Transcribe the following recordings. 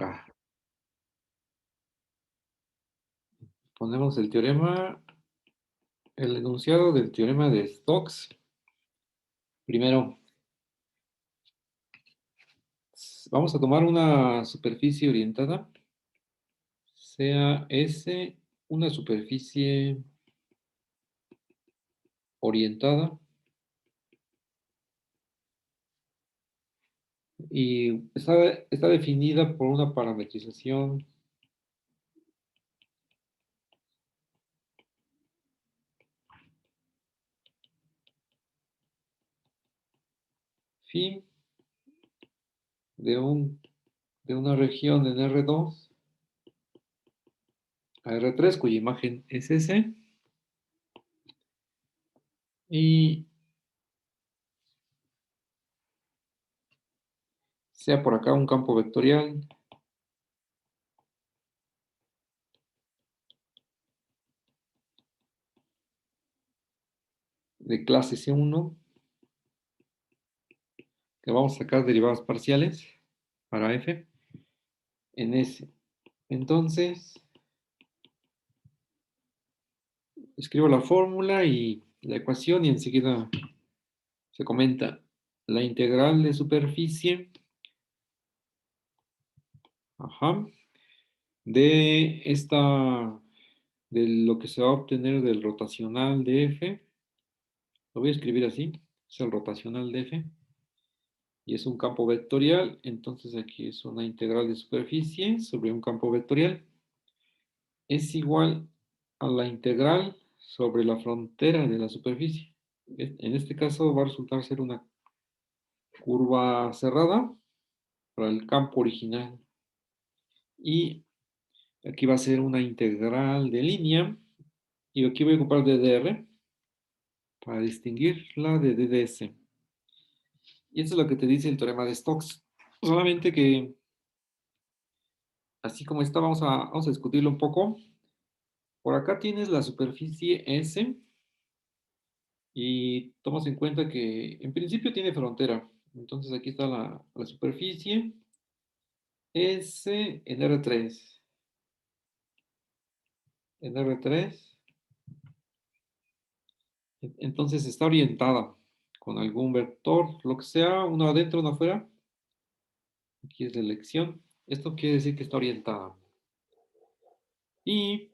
Acá. Ponemos el teorema, el enunciado del teorema de Stokes. Primero, vamos a tomar una superficie orientada, sea S una superficie orientada y está definida por una parametrización phi de, de una región en R2 a R3, cuya imagen es S, y sea por acá un campo vectorial de clase C1, que vamos a sacar derivadas parciales para F en S. Entonces, escribo la fórmula y la ecuación y enseguida se comenta la integral de superficie, ajá, de de lo que se va a obtener del rotacional de F. Lo voy a escribir así, es el rotacional de F. Y es un campo vectorial, entonces aquí es una integral de superficie sobre un campo vectorial. Es igual a la integral sobre la frontera de la superficie. En este caso va a resultar ser una curva cerrada para el campo original. Y aquí va a ser una integral de línea. Y aquí voy a ocupar DDR para distinguirla de DDS. Y eso es lo que te dice el teorema de Stokes. Solamente que, así como está, vamos a discutirlo un poco. Por acá tienes la superficie S y tomas en cuenta que en principio tiene frontera. Entonces aquí está la superficie S en R3. En R3. Entonces está orientada con algún vector, lo que sea, uno adentro, uno afuera. Aquí es la elección. Esto quiere decir que está orientada. Y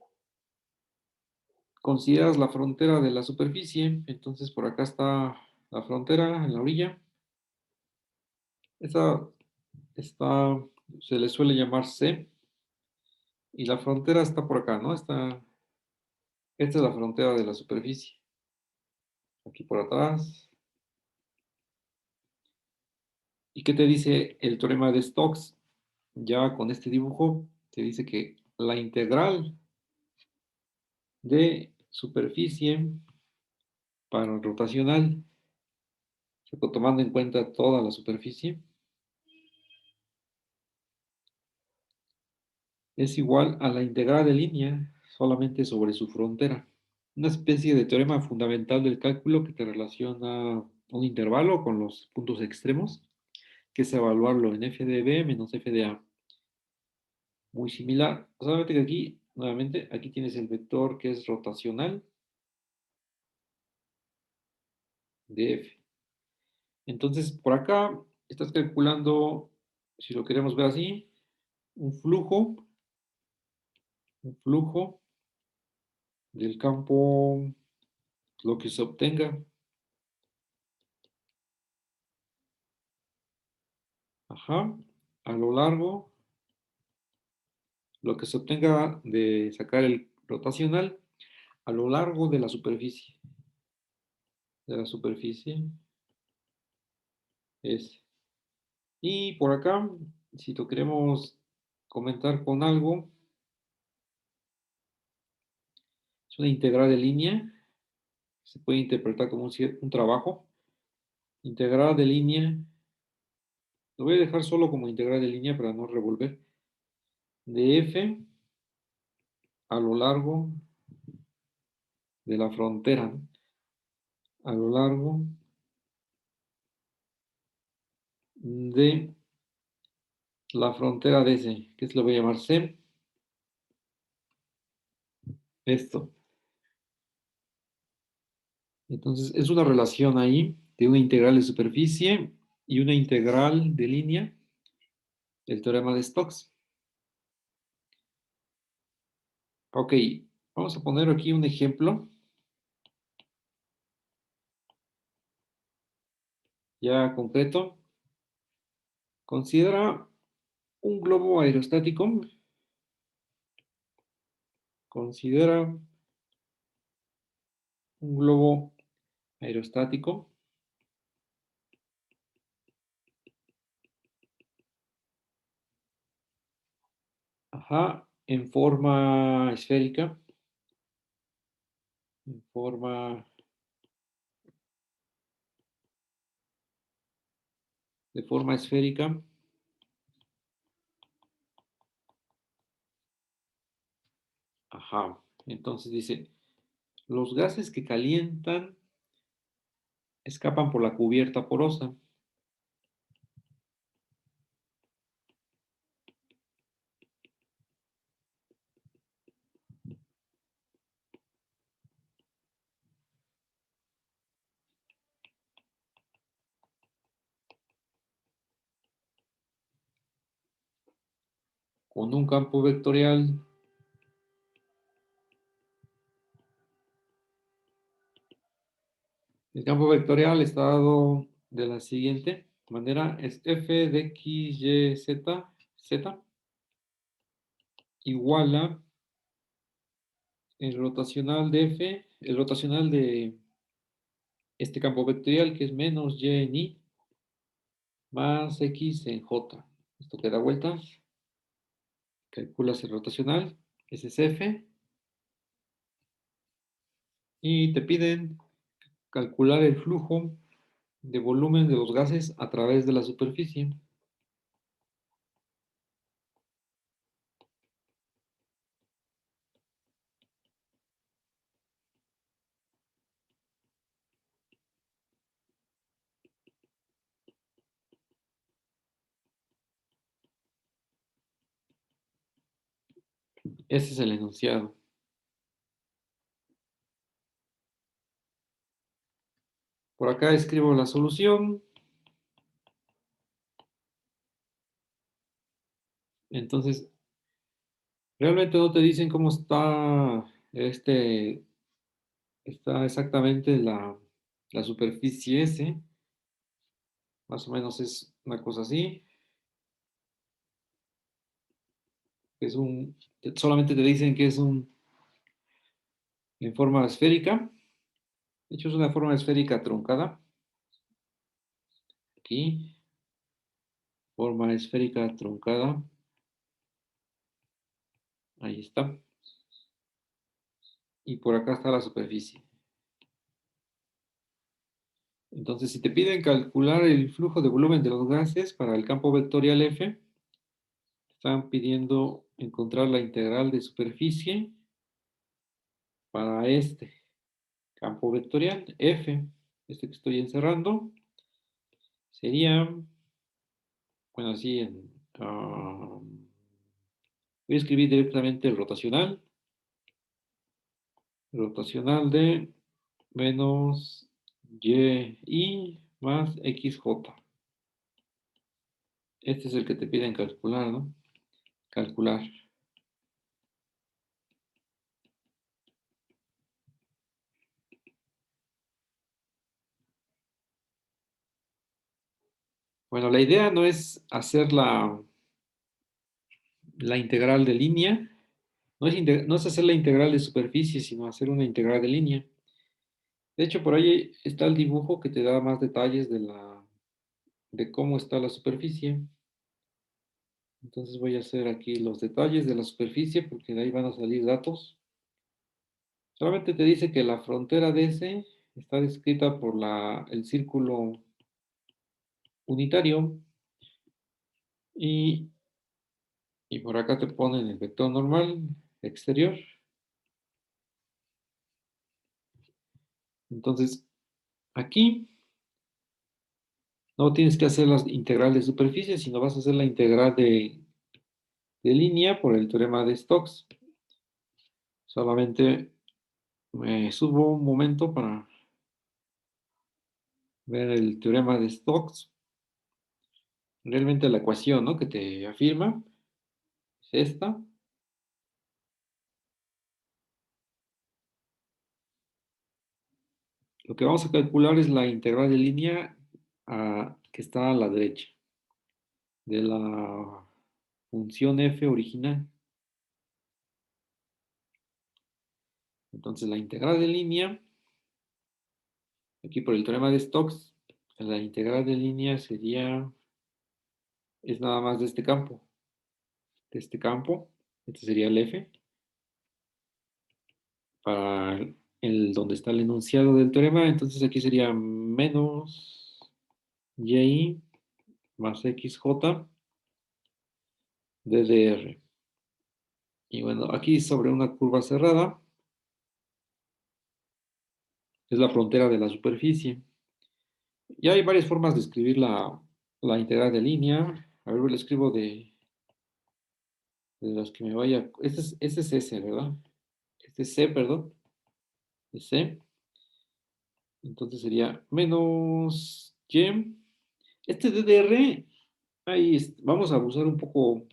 consideras la frontera de la superficie. Entonces por acá está la frontera en la orilla. Esta está, se le suele llamar C. Y la frontera está por acá, ¿no? Esta es la frontera de la superficie. Aquí por atrás. ¿Y qué te dice el teorema de Stokes? Ya con este dibujo te dice que la integral de superficie para el rotacional, tomando en cuenta toda la superficie, es igual a la integral de línea solamente sobre su frontera. Una especie de teorema fundamental del cálculo que te relaciona un intervalo con los puntos extremos, que es evaluarlo en f de b menos f de a. Muy similar, solamente que aquí, nuevamente, aquí tienes el vector que es rotacional de f. Entonces, por acá estás calculando, si lo queremos ver así, un flujo del campo, lo que se obtenga, ajá, a lo largo, lo que se obtenga de sacar el rotacional a lo largo de la superficie es. Y por acá, si lo queremos comentar con algo, es una integral de línea, se puede interpretar como un trabajo. Integral de línea, lo voy a dejar solo como integral de línea para no revolver, de f a lo largo de la frontera, ¿no? A lo largo de la frontera de ese, que se lo voy a llamar C. Esto. Entonces, es una relación ahí de una integral de superficie y una integral de línea, el teorema de Stokes. Ok, vamos a poner aquí un ejemplo ya concreto. Considera un globo aerostático. Considera un globo aerostático. Ajá, en forma esférica. En forma de forma esférica. Ajá. Entonces dice, los gases que calientan escapan por la cubierta porosa. Con un campo vectorial. El campo vectorial está dado de la siguiente manera. Es f de x, y, z, z igual a el rotacional de f, el rotacional de este campo vectorial que es menos y en i más x en j. Esto que da vuelta. Calculas el rotacional. Ese es f. Y te piden calcular el flujo de volumen de los gases a través de la superficie. Ese es el enunciado. Por acá escribo la solución. Entonces, realmente no te dicen cómo está exactamente la superficie S. Más o menos es una cosa así. Solamente te dicen que es en forma esférica. De hecho, es una forma esférica truncada. Aquí, forma esférica truncada. Ahí está. Y por acá está la superficie. Entonces, si te piden calcular el flujo de volumen de los gases para el campo vectorial F, están pidiendo encontrar la integral de superficie para este campo vectorial F, este que estoy encerrando, sería, bueno, así voy a escribir directamente el rotacional de menos y más xj. Este es el que te piden calcular, ¿no? Calcular. Bueno, la idea no es hacer la integral de línea, no es hacer la integral de superficie, sino hacer una integral de línea. De hecho, por ahí está el dibujo que te da más detalles de cómo está la superficie. Entonces voy a hacer aquí los detalles de la superficie porque de ahí van a salir datos. Solamente te dice que la frontera de ese está descrita por el círculo unitario y, y por acá te ponen el vector normal exterior. Entonces, aquí No tienes que hacer las integral de superficie, sino vas a hacer la integral de línea por el teorema de Stokes. Solamente me subo un momento para ver el teorema de Stokes. Realmente la ecuación, ¿no?, que te afirma es esta. Lo que vamos a calcular es la integral de línea que está a la derecha de la función f original. Entonces la integral de línea, aquí por el teorema de Stokes, la integral de línea es nada más de este campo. Este sería el f, para donde está el enunciado del teorema. Entonces aquí sería menos y más xj de dr. Y bueno, aquí sobre una curva cerrada es la frontera de la superficie. Y hay varias formas de escribir la integral de línea. A ver, lo escribo de las que me vaya. Este es S, ¿verdad? Este es C, perdón. Es C. Entonces sería menos Y. Este DDR, ahí vamos a abusar un poco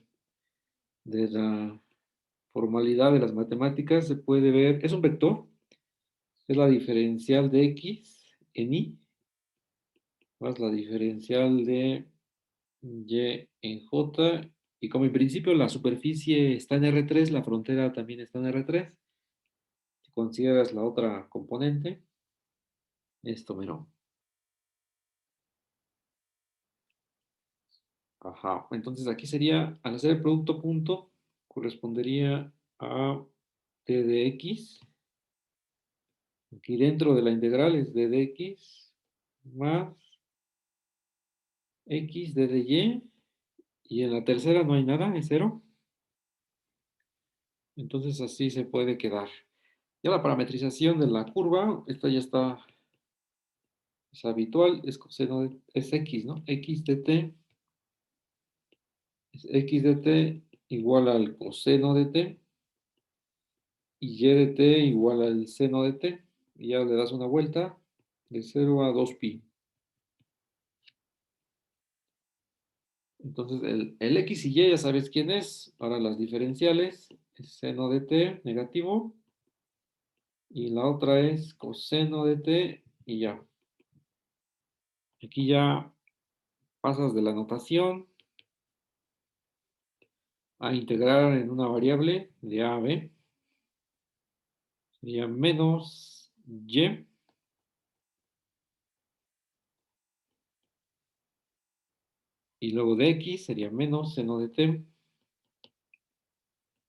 de la formalidad de las matemáticas. Se puede ver, es un vector, es la diferencial de X en Y, más la diferencial de Y en J. Y como en principio la superficie está en R3, la frontera también está en R3. Si consideras la otra componente, esto mero. Ajá. Entonces aquí sería, al hacer el producto punto, correspondería a t de x. Aquí dentro de la integral es d de x más x d de y. Y en la tercera no hay nada, es cero. Entonces así se puede quedar. Ya la parametrización de la curva, esta ya está, es habitual, es coseno es x, ¿no? X de t es x de t igual al coseno de t y y de t igual al seno de t. Y ya le das una vuelta de 0 a 2pi. Entonces el x y y ya sabes quién es. Ahora las diferenciales es seno de t negativo y la otra es coseno de t y ya. Aquí ya pasas de la notación a integrar en una variable de a a b. Sería menos y. Y luego de x sería menos seno de t.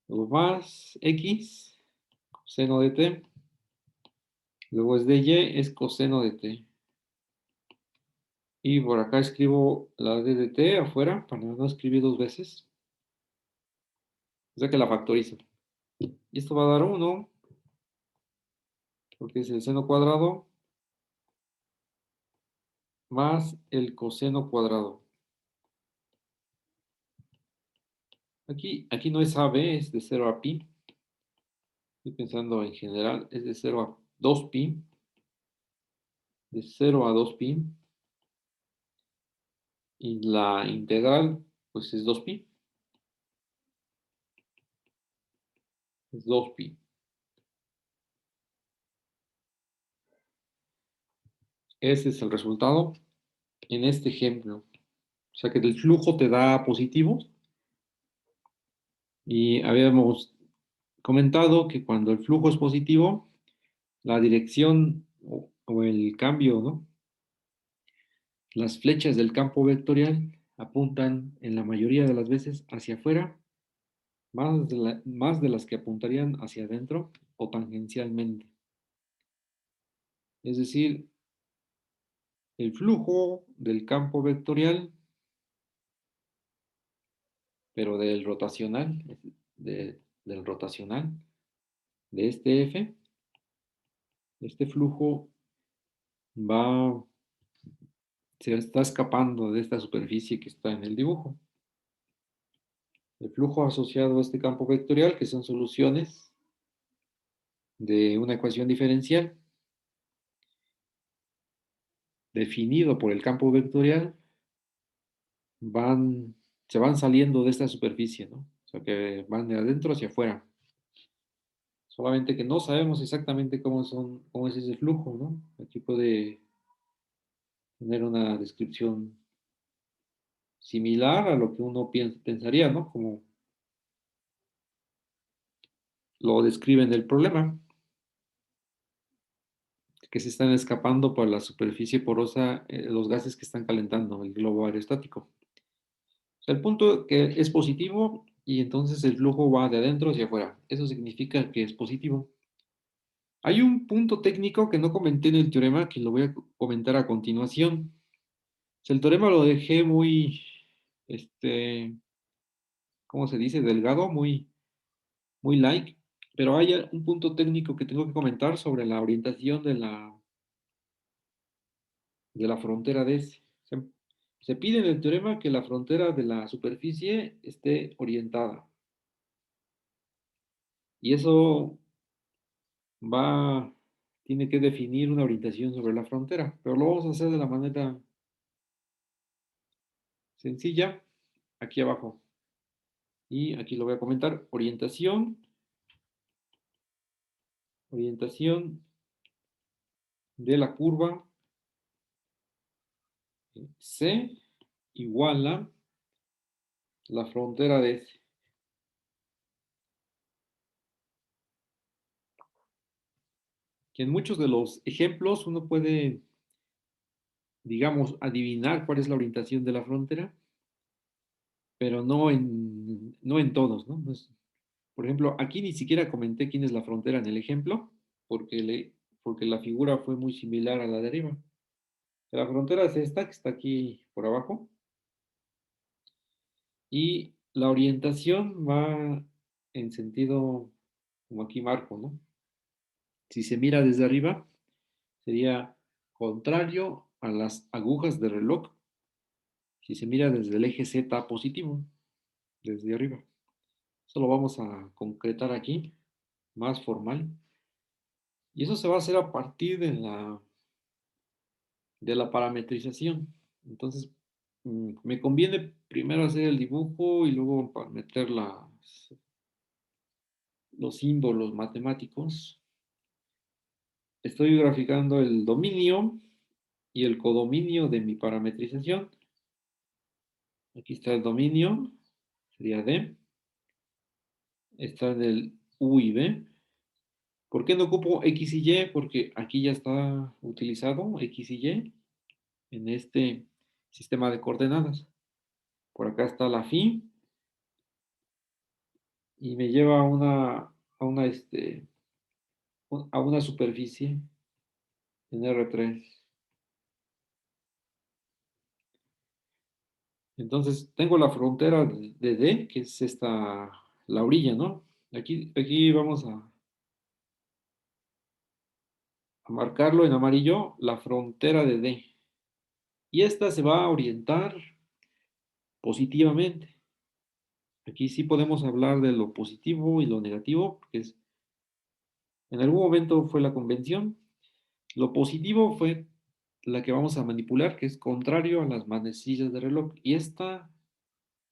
Luego más x, seno de t. Luego es de y, es coseno de t. Y por acá escribo la d de t afuera para no escribir dos veces. O sea que la factorizo. Y esto va a dar 1, porque es el seno cuadrado más el coseno cuadrado. Aquí no es a b, es de 0 a pi. Estoy pensando en general, es de 0 a 2pi. De 0 a 2pi. Y la integral, pues es 2pi. Es 2pi. Ese es el resultado en este ejemplo. O sea que el flujo te da positivo. Y habíamos comentado que cuando el flujo es positivo, la dirección o el cambio, ¿no? Las flechas del campo vectorial apuntan en la mayoría de las veces hacia afuera, más de las que apuntarían hacia adentro o tangencialmente. Es decir, el flujo del campo vectorial, pero del rotacional, del rotacional, de este F, este flujo va se está escapando de esta superficie que está en el dibujo. El flujo asociado a este campo vectorial, que son soluciones de una ecuación diferencial, definido por el campo vectorial, se van saliendo de esta superficie, ¿no? O sea, que van de adentro hacia afuera. Solamente que no sabemos exactamente cómo es ese flujo, ¿no? Aquí puede tener una descripción similar a lo que uno pensaría, ¿no? Como lo describe en el problema, que se están escapando por la superficie porosa los gases que están calentando el globo aerostático. O sea, el punto que es positivo y entonces el flujo va de adentro hacia afuera. Eso significa que es positivo. Hay un punto técnico que no comenté en el teorema que lo voy a comentar a continuación. O sea, el teorema lo dejé muy, este, ¿cómo se dice? Delgado, muy light, pero hay un punto técnico que tengo que comentar sobre la orientación de la frontera de ese. Se pide en el teorema que la frontera de la superficie esté orientada. Y eso va, tiene que definir una orientación sobre la frontera, pero lo vamos a hacer de la manera sencilla, aquí abajo. Y aquí lo voy a comentar, orientación de la curva C igual a la frontera de S. Que en muchos de los ejemplos uno puede, digamos, adivinar cuál es la orientación de la frontera, pero no en todos, ¿no? Por ejemplo, aquí ni siquiera comenté quién es la frontera en el ejemplo, porque la figura fue muy similar a la de arriba. La frontera es esta, que está aquí por abajo, y la orientación va en sentido, como aquí marco, ¿no? Si se mira desde arriba, sería contrario a las agujas de reloj. Si se mira desde el eje Z positivo, desde arriba. Eso lo vamos a concretar aquí, más formal. Y eso se va a hacer a partir de la parametrización. Entonces, me conviene primero hacer el dibujo y luego meter los símbolos matemáticos. Estoy graficando el dominio y el codominio de mi parametrización. Aquí está el dominio, sería D. Está en el U y B. ¿Por qué no ocupo X y Y? Porque aquí ya está utilizado X y Y en este sistema de coordenadas. Por acá está la phi y me lleva a una superficie en R3. Entonces tengo la frontera de D, que es la orilla, ¿no? Aquí vamos a marcarlo en amarillo, la frontera de D. Y esta se va a orientar positivamente. Aquí sí podemos hablar de lo positivo y lo negativo, porque en algún momento fue la convención. Lo positivo fue la que vamos a manipular, que es contrario a las manecillas de reloj. Y esta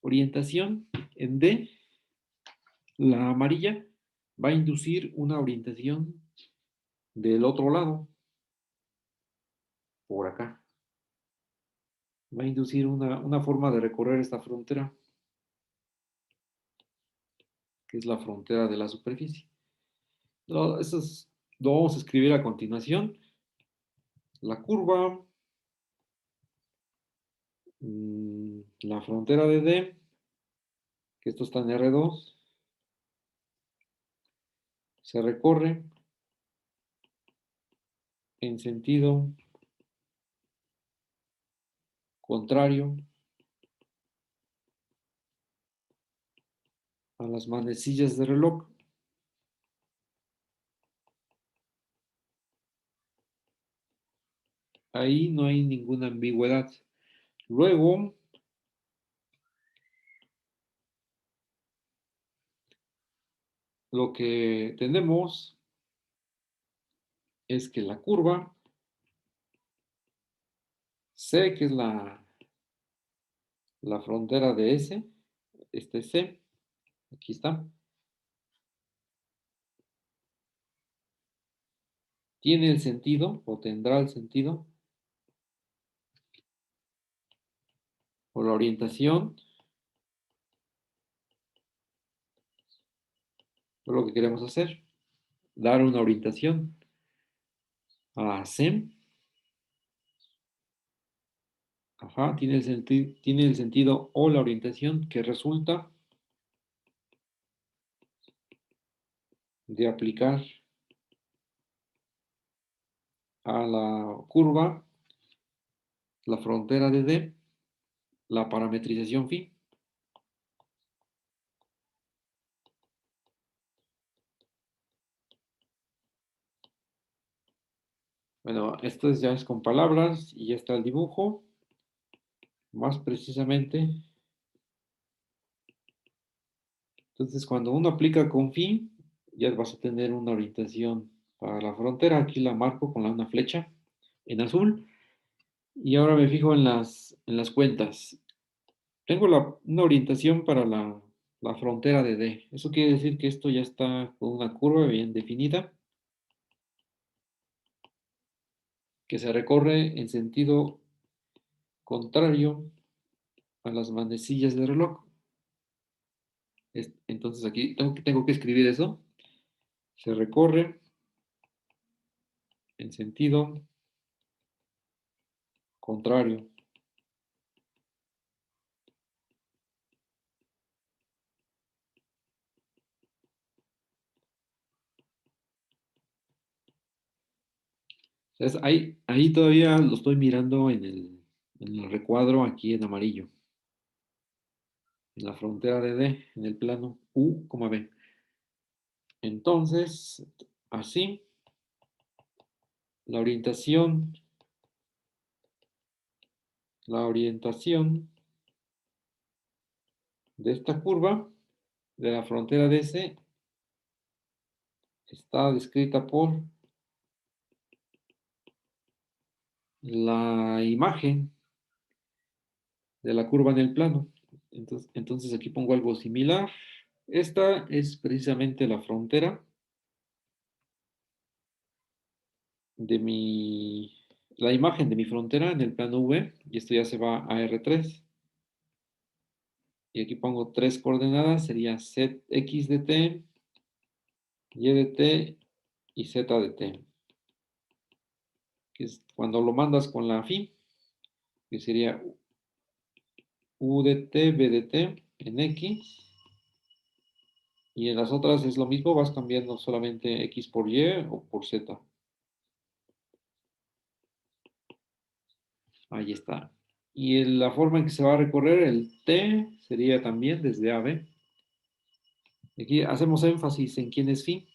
orientación en D, la amarilla, va a inducir una orientación del otro lado, por acá. Va a inducir una forma de recorrer esta frontera, que es la frontera de la superficie. Eso lo vamos a escribir a continuación. La curva, la frontera de D, que esto está en R2, se recorre en sentido contrario a las manecillas de reloj. ahí no hay ninguna ambigüedad. Luego, lo que tenemos es que la curva C, que es la frontera de S, este C, aquí está, tiene el sentido o tendrá el sentido o la orientación, por lo que queremos hacer, dar una orientación a C. Ajá, tiene el sentido o la orientación que resulta de aplicar a la curva, la frontera de D, la parametrización phi. Bueno, esto ya es con palabras y ya está el dibujo. Más precisamente, entonces cuando uno aplica con phi, ya vas a tener una orientación para la frontera. Aquí la marco con una flecha en azul. Y ahora me fijo en las cuentas. Tengo una orientación para la frontera de D. Eso quiere decir que esto ya está con una curva bien definida, que se recorre en sentido contrario a las manecillas del reloj. Entonces aquí tengo que escribir eso. Se recorre en sentido contrario. ¿Sabes? Ahí todavía lo estoy mirando en el recuadro aquí en amarillo, en la frontera de D, en el plano U, B. Entonces, así, la orientación, la orientación de esta curva, de la frontera de S, está descrita por la imagen de la curva en el plano. Entonces aquí pongo algo similar. Esta es precisamente la frontera de la imagen de mi frontera en el plano V, y esto ya se va a R3. Y aquí pongo tres coordenadas, sería X de t, Y de t y Z de t. Que es cuando lo mandas con la phi, que sería U de t, B de t en X. Y en las otras es lo mismo, vas cambiando solamente X por Y o por Z. Ahí está. Y la forma en que se va a recorrer el T sería también desde AB. Aquí hacemos énfasis en quién es phi.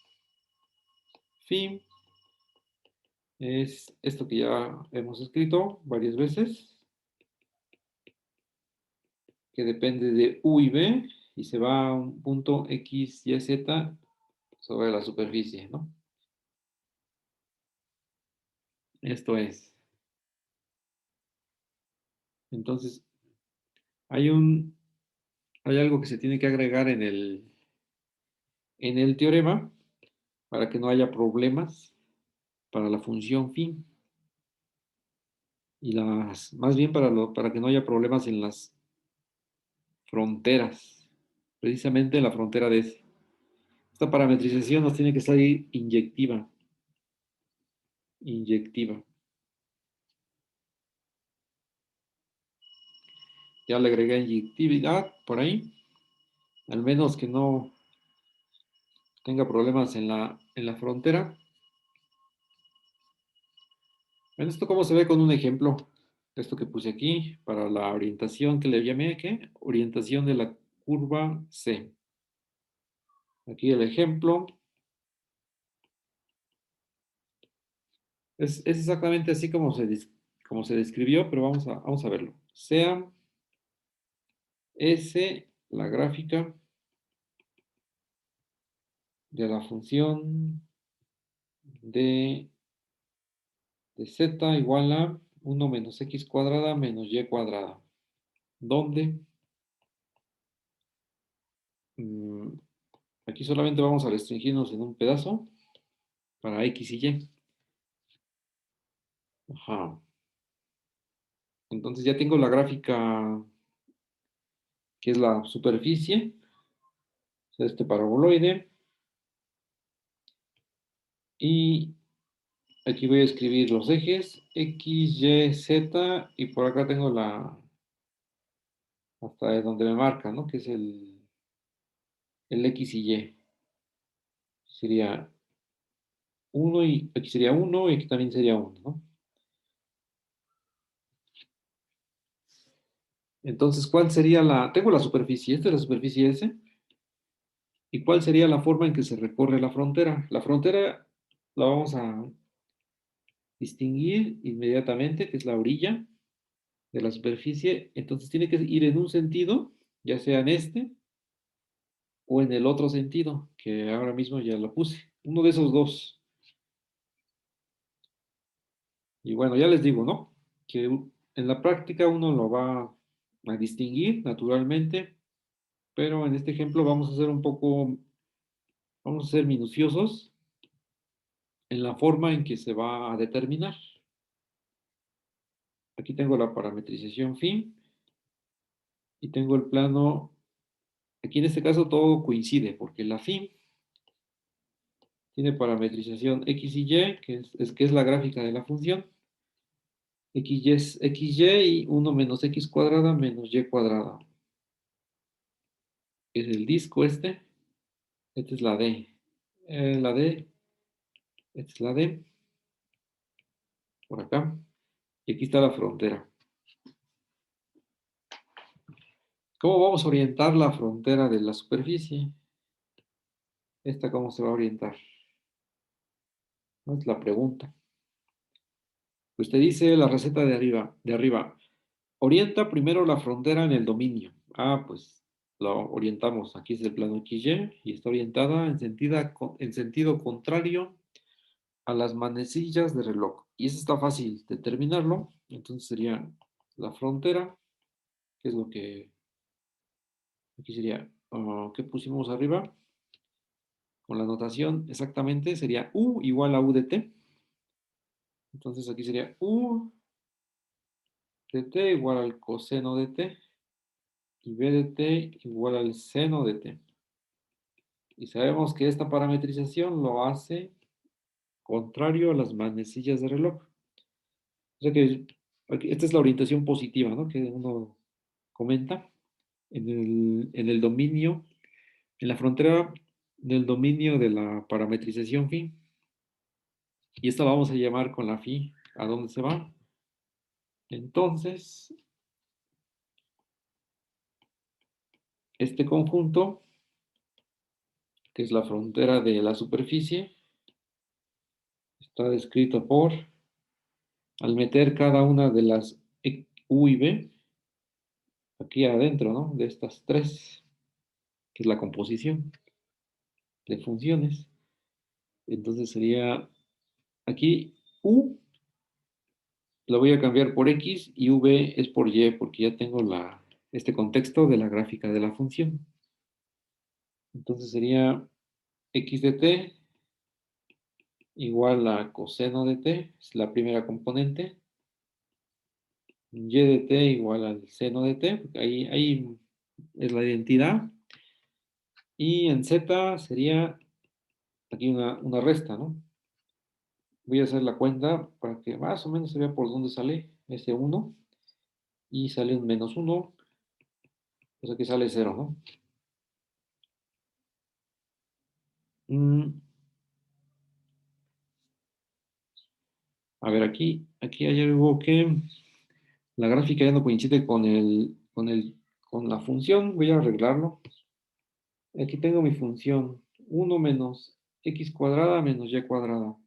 Phi es esto que ya hemos escrito varias veces, que depende de U y B y se va a un punto X, Y, Z sobre la superficie, ¿no? Esto es. Entonces, hay hay algo que se tiene que agregar en el teorema para que no haya problemas para la función phi y más bien para que no haya problemas en las fronteras, precisamente en la frontera de S. Esta parametrización nos tiene que salir inyectiva, inyectiva. Ya le agregué inyectividad por ahí, al menos que no tenga problemas en la frontera. Bueno, esto cómo se ve con un ejemplo. Esto que puse aquí para la orientación que le llamé, ¿qué? Orientación de la curva C. Aquí el ejemplo. Es exactamente así como como se describió, pero vamos a verlo. Sea S la gráfica de la función de z igual a 1 menos x cuadrada menos y cuadrada, donde aquí solamente vamos a restringirnos en un pedazo para x y y. Ajá. Entonces ya tengo la gráfica que es la superficie, o sea, este paraboloide. Y aquí voy a escribir los ejes X, Y, Z, y por acá tengo hasta donde me marca, ¿no? Que es el X y Y. Sería 1 y aquí sería 1 y aquí también sería 1, ¿no? Entonces, ¿cuál sería tengo la superficie, esta es la superficie S, ¿y cuál sería la forma en que se recorre la frontera? La frontera la vamos a distinguir inmediatamente, que es la orilla de la superficie, entonces tiene que ir en un sentido, ya sea en este o en el otro sentido, que ahora mismo ya lo puse. Uno de esos dos. Y bueno, ya les digo, ¿no? Que en la práctica uno lo va a distinguir naturalmente, pero en este ejemplo vamos a ser vamos a ser minuciosos en la forma en que se va a determinar. Aquí tengo la parametrización fin y tengo el plano. Aquí en este caso todo coincide, porque la fin tiene parametrización x y y, que es la gráfica de la función. XY es XY y 1 menos X cuadrada menos Y cuadrada. Es el disco este. Esta es la D. La D. Esta es la D. Por acá. Y aquí está la frontera. ¿Cómo vamos a orientar la frontera de la superficie? ¿Esta cómo se va a orientar? ¿No? Es la pregunta. Usted dice la receta de arriba. De arriba. Orienta primero la frontera en el dominio. Ah, pues lo orientamos. Aquí es el plano XY y está orientada en sentido contrario a las manecillas de reloj. Y eso está fácil determinarlo. Entonces sería la frontera, que es lo que aquí sería, ¿qué pusimos arriba? Con la notación exactamente sería U igual a U de T. Entonces aquí sería U de T igual al coseno de T y B de T igual al seno de T. Y sabemos que esta parametrización lo hace contrario a las manecillas de reloj. O sea que esta es la orientación positiva, ¿no? Que uno comenta en el dominio, en la frontera del dominio de la parametrización phi. Y esta la vamos a llamar con la phi. ¿A dónde se va? Entonces, este conjunto, que es la frontera de la superficie, está descrito al meter cada una de las U y B aquí adentro, ¿no? De estas tres, que es la composición de funciones. Entonces sería aquí U la voy a cambiar por X y V es por Y porque ya tengo este contexto de la gráfica de la función. Entonces sería X de T igual a coseno de T, es la primera componente. Y de T igual al seno de T, porque ahí es la identidad. Y en Z sería aquí una resta, ¿no? Voy a hacer la cuenta para que más o menos se vea por dónde sale ese 1. Y sale un menos 1, o sea que sale 0, ¿no? Mm, a ver, aquí hay algo que la gráfica ya no coincide con la función. Voy a arreglarlo. Aquí tengo mi función 1 menos x cuadrada menos y cuadrada.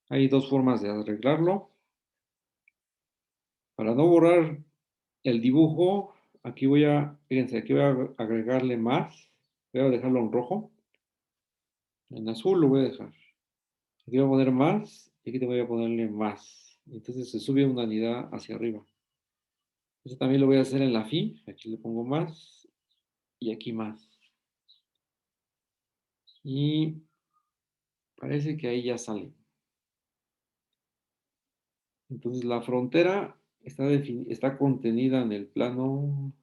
Hay dos formas de arreglarlo. Para no borrar el dibujo, aquí fíjense, aquí voy a agregarle más. Voy a dejarlo en rojo. En azul lo voy a dejar. Aquí voy a poner más y aquí te voy a ponerle más. Entonces se sube una unidad hacia arriba. Eso también lo voy a hacer en la fi. Aquí le pongo más y aquí más. Y parece que ahí ya sale. Entonces la frontera está contenida en el plano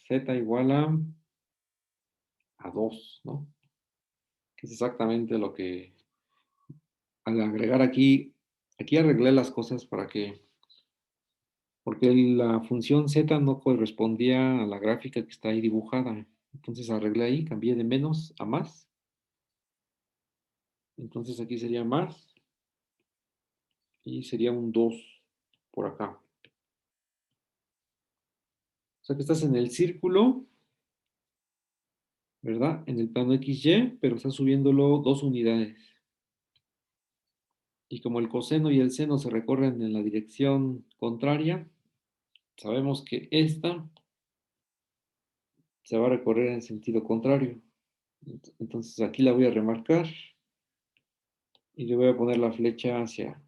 z igual a 2, ¿no? Que es exactamente lo que al agregar aquí arreglé las cosas porque la función z no correspondía a la gráfica que está ahí dibujada. Entonces arreglé ahí, cambié de menos a más. Entonces aquí sería más y sería un 2 por acá. O sea que estás en el círculo, ¿verdad? En el plano XY, pero estás subiéndolo 2 unidades. Y como el coseno y el seno se recorren en la dirección contraria, sabemos que esta se va a recorrer en sentido contrario. Entonces aquí la voy a remarcar y le voy a poner la flecha hacia,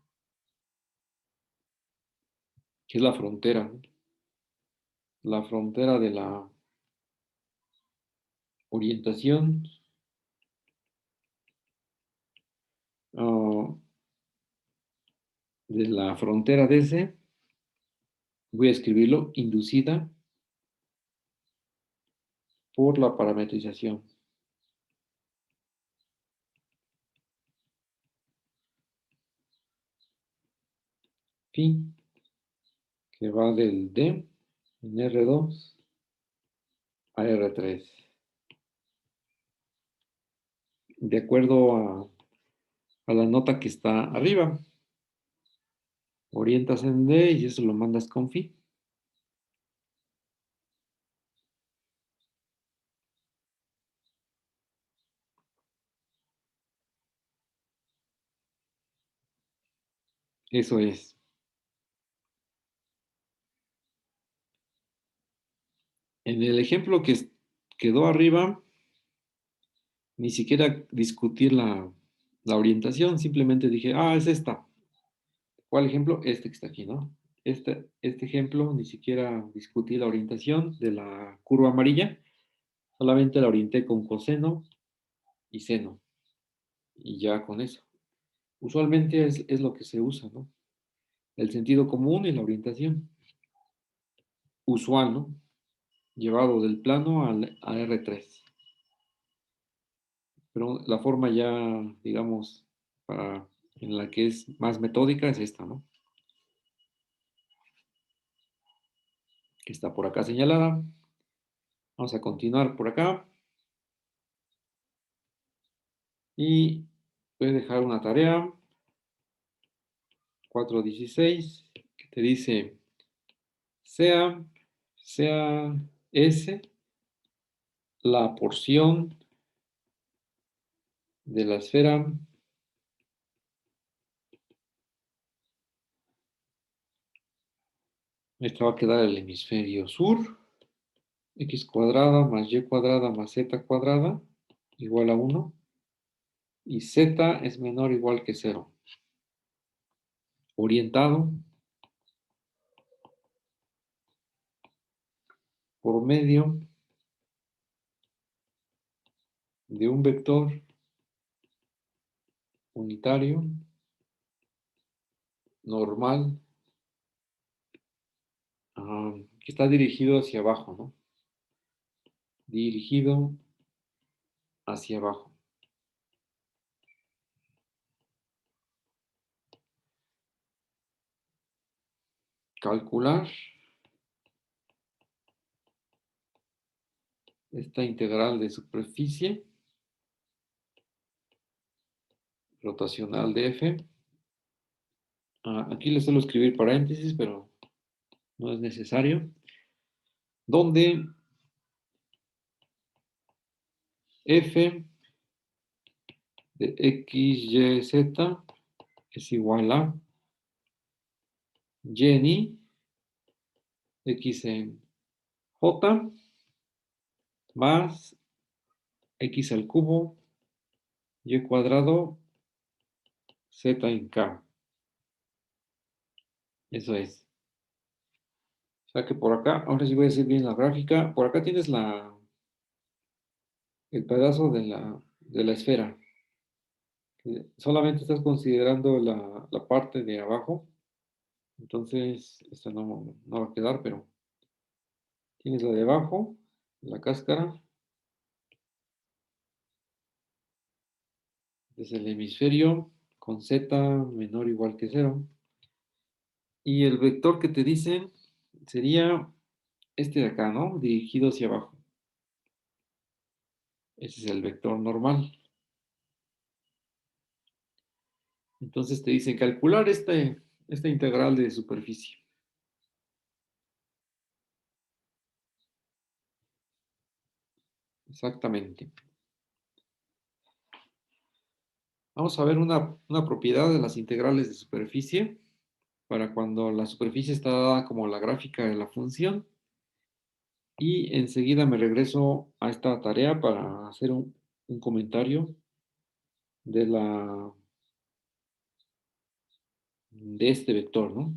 que es la frontera, ¿no? La frontera de la orientación uh, de la frontera de ese, voy a escribirlo, inducida por la parametrización. Phi, que va del D en R2 a R3. De acuerdo a la nota que está arriba. Orientas en D y eso lo mandas con phi. Eso es. En el ejemplo que quedó arriba, ni siquiera discutir la orientación, simplemente dije, es esta. ¿Cuál ejemplo? Este que está aquí, ¿no? Este ejemplo, ni siquiera discutí la orientación de la curva amarilla, solamente la orienté con coseno y seno, y ya con eso. Usualmente es lo que se usa, ¿no? El sentido común y la orientación. Usual, ¿no? Llevado del plano a R3. Pero la forma ya, digamos, en la que es más metódica es esta, ¿no? Que está por acá señalada. Vamos a continuar por acá. Y voy a dejar una tarea, 416, que te dice, sea, sea S la porción de la esfera esta va a quedar el hemisferio sur, x cuadrada más y cuadrada más z cuadrada igual a 1, y z es menor o igual que 0. Orientado por medio de un vector unitario normal que está dirigido hacia abajo, ¿no? Dirigido hacia abajo. Calcular esta integral de superficie rotacional de f. Aquí le suelo escribir paréntesis, pero no es necesario. Donde f de x, y, z es igual a y x en j más x al cubo y cuadrado z en k. Eso es. O sea que por acá, ahora sí voy a hacer bien la gráfica. Por acá tienes el pedazo de la esfera. Solamente estás considerando la parte de abajo. Entonces, esta no va a quedar, pero tienes la de abajo, la cáscara. Es el hemisferio con z menor o igual que cero. Y el vector que te dicen sería este de acá, ¿no? Dirigido hacia abajo. Ese es el vector normal. Entonces te dicen calcular esta integral de superficie. Exactamente. Vamos a ver una propiedad de las integrales de superficie para cuando la superficie está dada como la gráfica de la función. Y enseguida me regreso a esta tarea para hacer un comentario de de este vector, ¿no?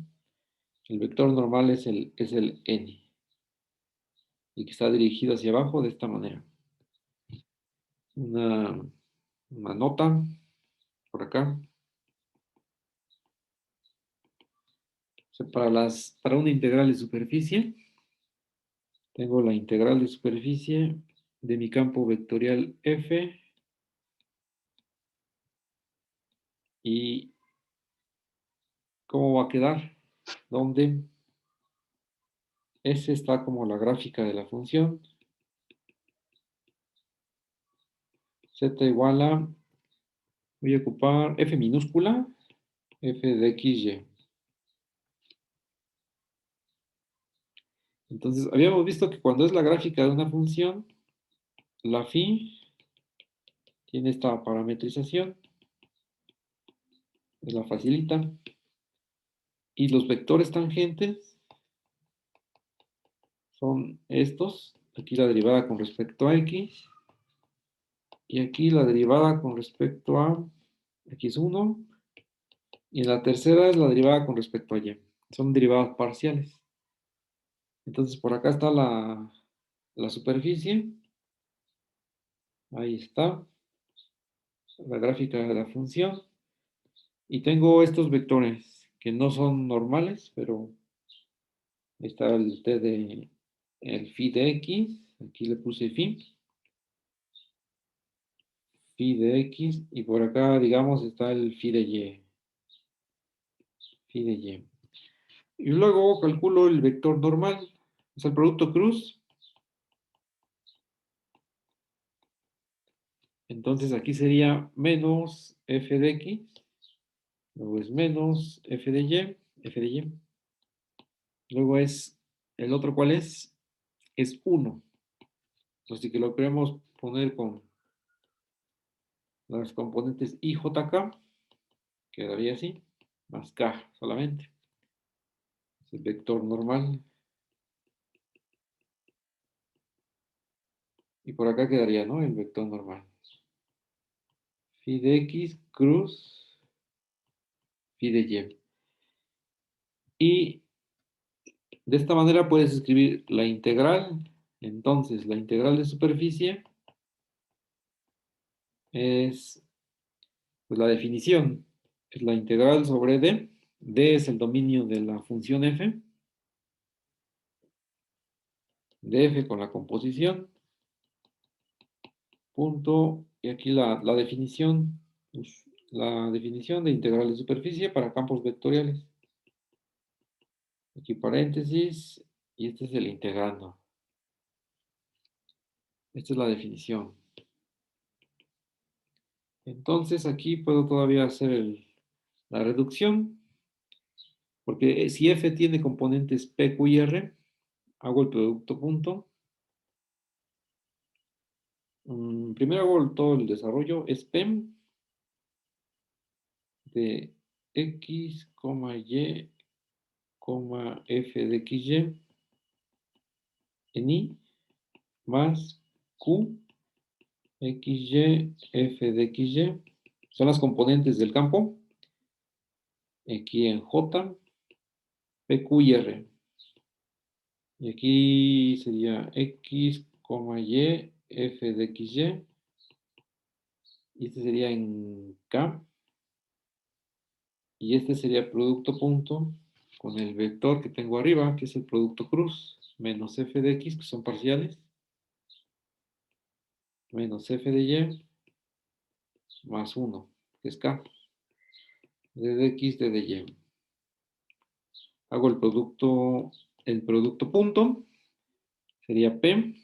El vector normal es el n y que está dirigido hacia abajo de esta manera. Una, una nota por acá. O sea, para una integral de superficie, tengo la integral de superficie de mi campo vectorial f y ¿cómo va a quedar? Donde S está como la gráfica de la función, z igual a, voy a ocupar f minúscula, f de xy. Entonces, habíamos visto que cuando es la gráfica de una función, la phi tiene esta parametrización, la facilita, y los vectores tangentes son estos, aquí la derivada con respecto a x, y aquí la derivada con respecto a x1, y en la tercera es la derivada con respecto a y. Son derivadas parciales. Entonces, por acá está la superficie, ahí está, la gráfica de la función, y tengo estos vectores que no son normales, pero está el phi de x, aquí le puse phi de x, y por acá, digamos, está el phi de y. Y luego calculo el vector normal, es el producto cruz. Entonces aquí sería menos f de x, luego es menos f de y. Luego es, el otro cuál es 1. Así que lo queremos poner con las componentes i, j, k, quedaría así, más k solamente. Es el vector normal. Y por acá quedaría, ¿no? El vector normal. Phi de x cruz phi de y. Y de esta manera puedes escribir la integral. Entonces, la integral de superficie es pues, la definición. Es la integral sobre d. D es el dominio de la función f. De f con la composición. Punto. Y aquí la definición. Pues, la definición de integral de superficie para campos vectoriales. Aquí paréntesis. Y este es el integrando. Esta es la definición. Entonces aquí puedo todavía hacer la reducción, porque si f tiene componentes p, q y r, hago el producto punto. Primero hago todo el desarrollo, es p de x, y, f de xy, en I más Q, XY, F de XY. Son las componentes del campo. Aquí en J, P, Q y R. Y aquí sería X, Y, F de XY. Y este sería en K. Y este sería producto punto con el vector que tengo arriba, que es el producto cruz, menos F de X, que son parciales, menos F de Y, más 1, que es K, D de X, D de Y. Hago el producto punto, sería P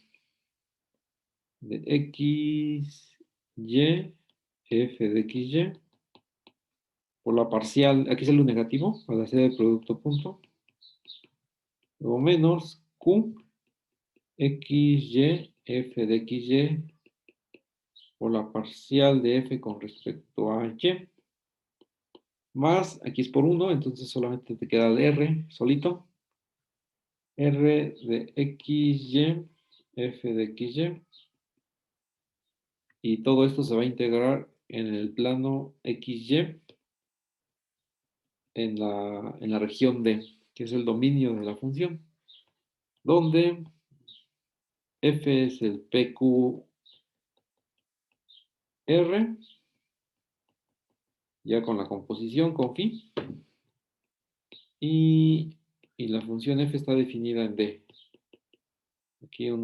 de X, Y, F de XY, por la parcial, aquí sale un negativo, para hacer el producto punto, luego menos Q, X, Y, F de XY, por la parcial de F con respecto a Y, más, aquí es por 1, entonces solamente te queda el R solito, R de XY, F de XY, y todo esto se va a integrar en el plano XY en la región D, que es el dominio de la función, donde F es el PQR, ya con la composición con phi, y la función F está definida en D. Aquí un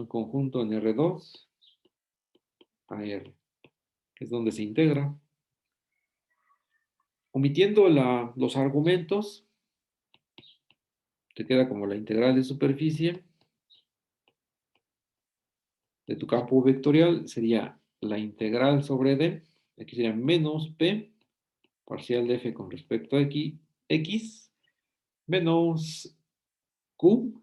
conjunto en R2 a R, que es donde se integra. Omitiendo los argumentos, te queda como la integral de superficie de tu campo vectorial, sería la integral sobre D, aquí sería menos P, parcial de F con respecto a X, menos Q,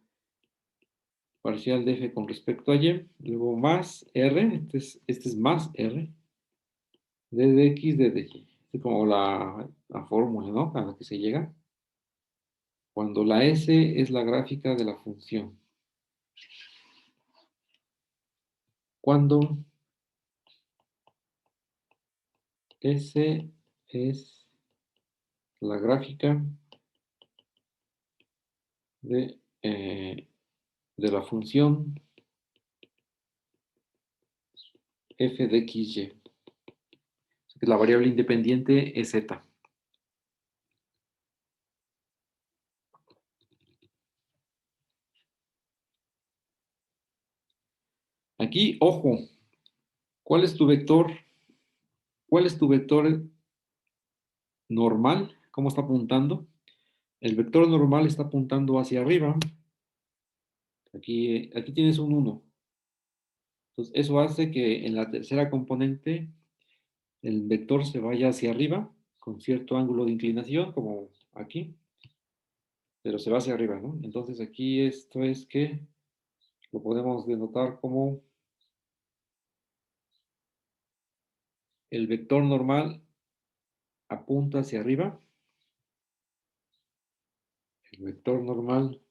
parcial de F con respecto a Y, luego más R, este es más R, D de X, D de Y. Es como la fórmula, ¿no? A la que se llega. Cuando la S es la gráfica de la función. Cuando S es la gráfica de la función f de xy. La variable independiente es z. Aquí, ojo, ¿cuál es tu vector? ¿Cuál es tu vector normal? ¿Cómo está apuntando? El vector normal está apuntando hacia arriba. Aquí tienes un 1. Entonces, eso hace que en la tercera componente el vector se vaya hacia arriba con cierto ángulo de inclinación, como aquí, pero se va hacia arriba, ¿no? Entonces aquí esto es que lo podemos denotar como el vector normal apunta hacia arriba, el vector normal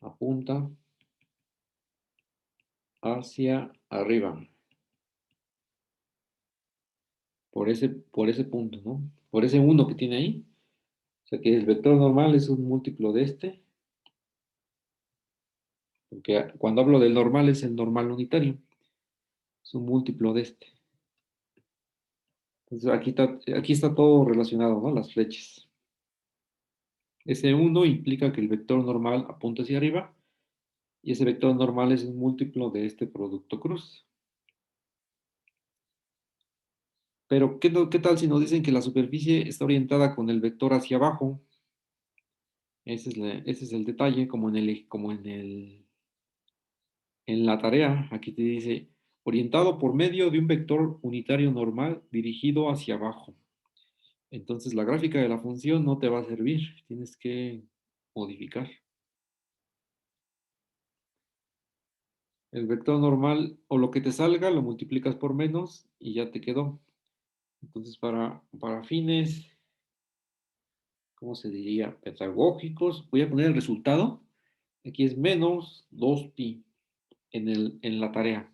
apunta hacia arriba, por ese punto, ¿no? Por ese 1 que tiene ahí. O sea que el vector normal es un múltiplo de este, porque cuando hablo del normal es el normal unitario, es un múltiplo de este. Entonces aquí está todo relacionado, ¿no? Las flechas. Ese 1 implica que el vector normal apunta hacia arriba y ese vector normal es un múltiplo de este producto cruz. Pero, ¿qué tal si nos dicen que la superficie está orientada con el vector hacia abajo? Ese es el detalle, en la tarea. Aquí te dice, orientado por medio de un vector unitario normal dirigido hacia abajo. Entonces, la gráfica de la función no te va a servir. Tienes que modificar. El vector normal, o lo que te salga, lo multiplicas por menos y ya te quedó. Entonces, para fines, ¿cómo se diría? Pedagógicos, voy a poner el resultado. Aquí es menos 2pi en la tarea.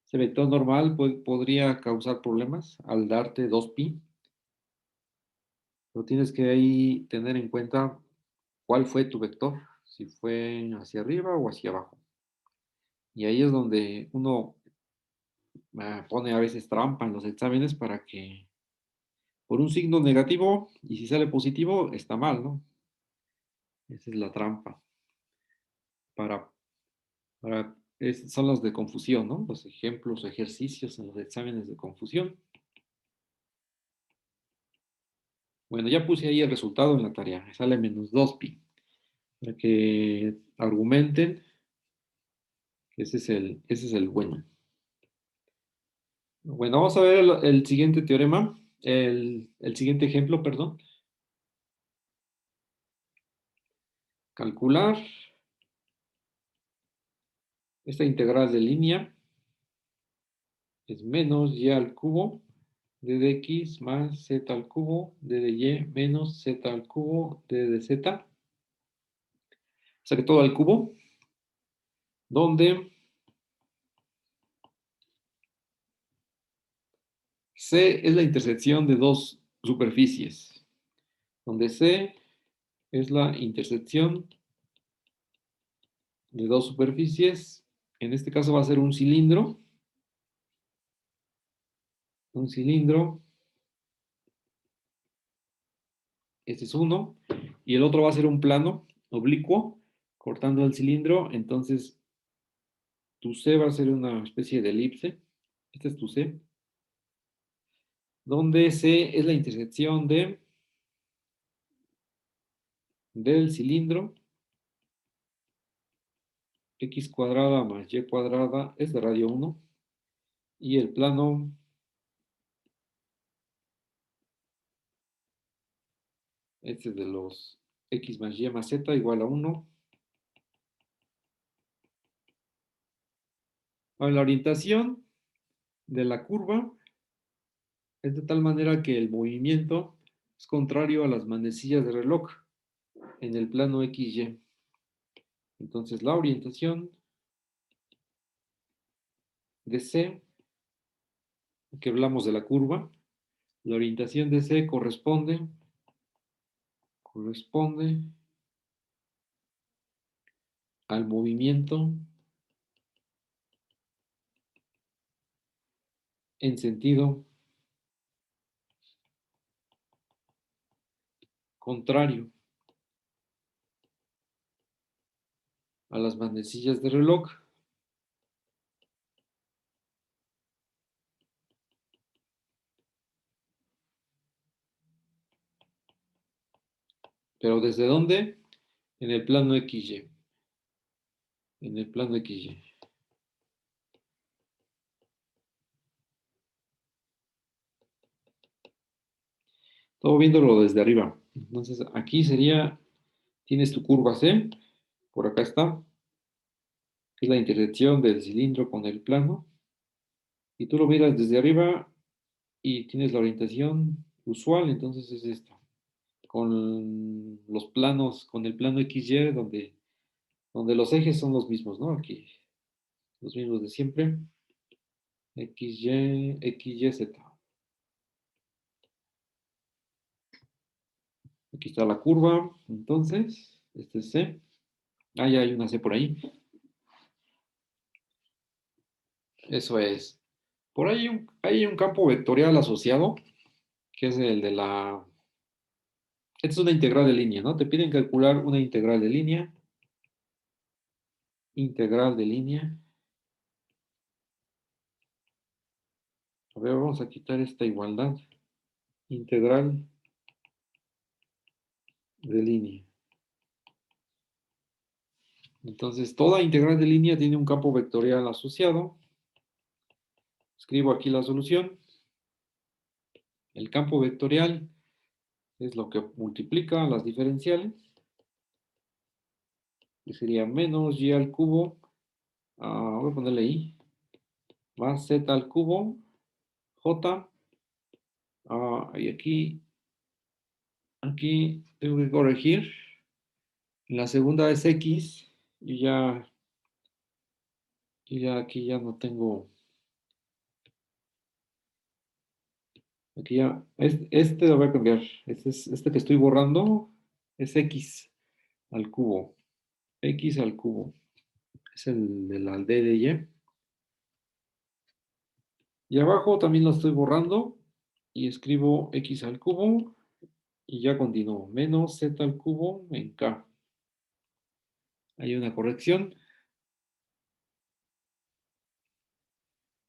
Ese vector normal podría causar problemas al darte 2pi, pero tienes que ahí tener en cuenta cuál fue tu vector, si fue hacia arriba o hacia abajo. Y ahí es donde uno pone a veces trampa en los exámenes para que por un signo negativo, y si sale positivo, está mal, ¿no? Esa es la trampa. Para, son los de confusión, ¿no? Los ejemplos, ejercicios en los exámenes de confusión. Bueno, ya puse ahí el resultado en la tarea. Sale menos 2pi. Para que argumenten que ese es el bueno. Bueno, vamos a ver el siguiente teorema, el siguiente ejemplo, perdón. Calcular esta integral de línea es menos y al cubo d de x más z al cubo d de y menos z al cubo d de z. Saque todo al cubo, donde C es la intersección de dos superficies, donde C es la intersección de dos superficies. En este caso va a ser un cilindro. Un cilindro. Este es uno. Y el otro va a ser un plano oblicuo, cortando el cilindro. Entonces, tu C va a ser una especie de elipse. Este es tu C. Donde C es la intersección del cilindro. X cuadrada más Y cuadrada es de radio 1. Y el plano este es de los X más Y más Z igual a 1. Ahora, la orientación de la curva es de tal manera que el movimiento es contrario a las manecillas de reloj en el plano XY. Entonces, la orientación de C, que hablamos de la curva, la orientación de C corresponde al movimiento en sentido contrario a las manecillas de reloj. ¿Pero desde dónde? En el plano XY. En el plano XY. Todo viéndolo desde arriba. Entonces, aquí sería, tienes tu curva C, por acá está, que es la intersección del cilindro con el plano, y tú lo miras desde arriba y tienes la orientación usual, entonces es esta, con los planos, con el plano XY, donde los ejes son los mismos, ¿no? Aquí, los mismos de siempre, XY, XY, Z. Aquí está la curva, entonces, este es C. Ah, ya hay una C por ahí. Eso es. Por ahí hay un campo vectorial asociado, que es el de la... Esta es una integral de línea, ¿no? Te piden calcular una integral de línea. Integral de línea. A ver, vamos a quitar esta igualdad. Integral de línea. Entonces, toda integral de línea tiene un campo vectorial asociado. Escribo aquí la solución. El campo vectorial es lo que multiplica las diferenciales, que sería menos y al cubo, voy a ponerle i, más z al cubo, j Y aquí tengo que corregir. La segunda es X y aquí ya no tengo, aquí ya, este lo voy a cambiar. Este que estoy borrando es X al cubo. X al cubo. Es el de la D de Y. Y abajo también lo estoy borrando y escribo X al cubo y ya continúo. Menos Z al cubo en K. Hay una corrección.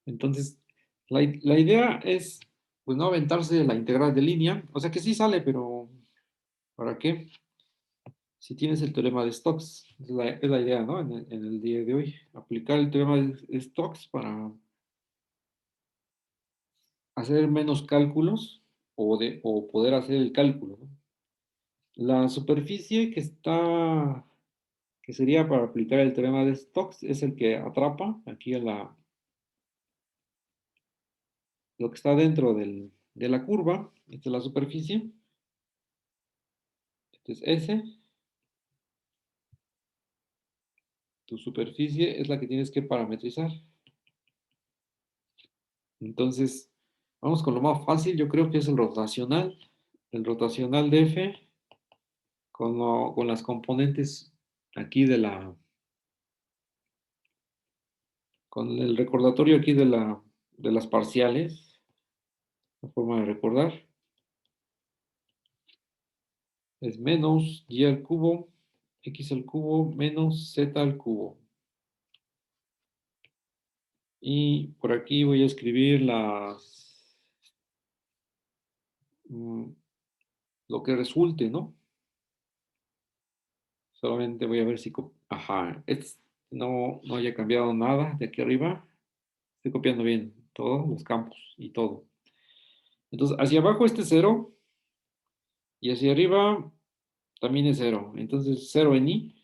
Entonces, la idea es, pues, no aventarse la integral de línea. O sea que sí sale, pero ¿para qué? Si tienes el teorema de Stokes, es la idea, ¿no? En el día de hoy, aplicar el teorema de Stokes para hacer menos cálculos o poder hacer el cálculo, ¿no? La superficie que sería para aplicar el teorema de Stokes, es el que atrapa aquí lo que está dentro de la curva. Esta es la superficie. Este es S. Tu superficie es la que tienes que parametrizar. Entonces, vamos con lo más fácil. Yo creo que es el rotacional. El rotacional de F con las componentes aquí con el recordatorio aquí de las parciales, la forma de recordar, es menos y al cubo, x al cubo, menos z al cubo. Y por aquí voy a escribir mm, lo que resulte, ¿no? Solamente voy a ver si... Ajá, no haya cambiado nada de aquí arriba. Estoy copiando bien todos los campos y todo. Entonces, hacia abajo este es 0 y hacia arriba también es 0. Entonces, 0 en I.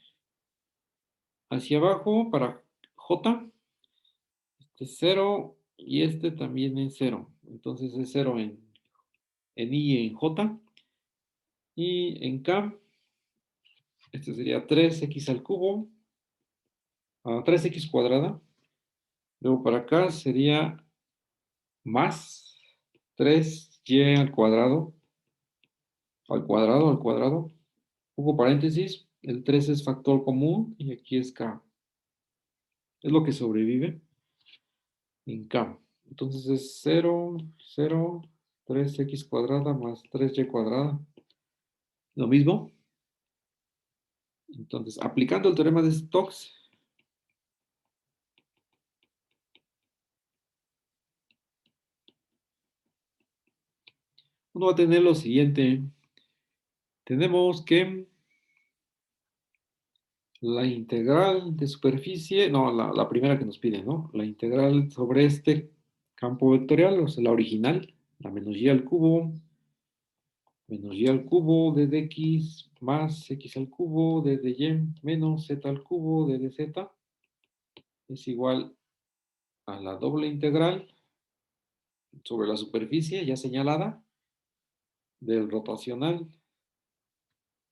Hacia abajo para J, este es 0 y este también es 0. Entonces es 0 en I y en J. Y en K, este sería 3x al cubo, 3x cuadrada. Luego para acá sería más 3y al cuadrado. Pongo paréntesis, el 3 es factor común y aquí es K. Es lo que sobrevive en K. Entonces es 0, 0, 3x cuadrada más 3y cuadrada. Lo mismo. Entonces, aplicando el teorema de Stokes, uno va a tener lo siguiente. Tenemos que la integral de superficie, no, la primera que nos pide, ¿no? La integral sobre este campo vectorial, o sea, la original, la menos y al cubo, menos y al cubo de dx más x al cubo de dy menos z al cubo de dz es igual a la doble integral sobre la superficie ya señalada del rotacional.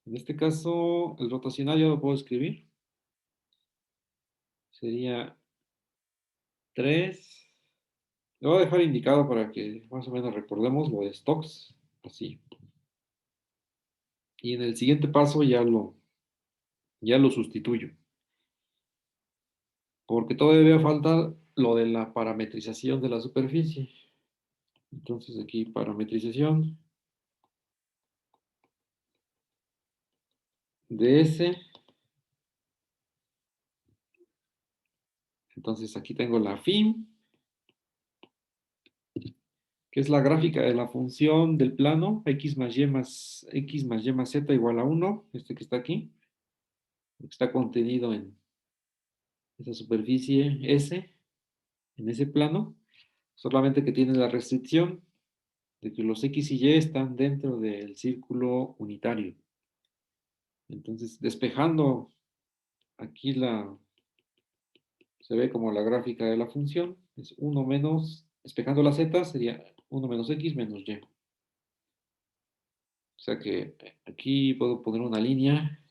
En este caso, el rotacional ya lo puedo escribir. Sería 3. Lo voy a dejar indicado para que más o menos recordemos lo de Stokes. Así. Y en el siguiente paso ya lo sustituyo. Porque todavía falta lo de la parametrización de la superficie. Entonces aquí parametrización de S. Entonces aquí tengo la fin, que es la gráfica de la función del plano x más y más z igual a 1, este que está aquí, que está contenido en esa superficie S, en ese plano, solamente que tiene la restricción de que los x y y están dentro del círculo unitario. Entonces, despejando aquí se ve como la gráfica de la función, es 1 menos, despejando la z sería 1 menos x menos y. O sea que aquí puedo poner una línea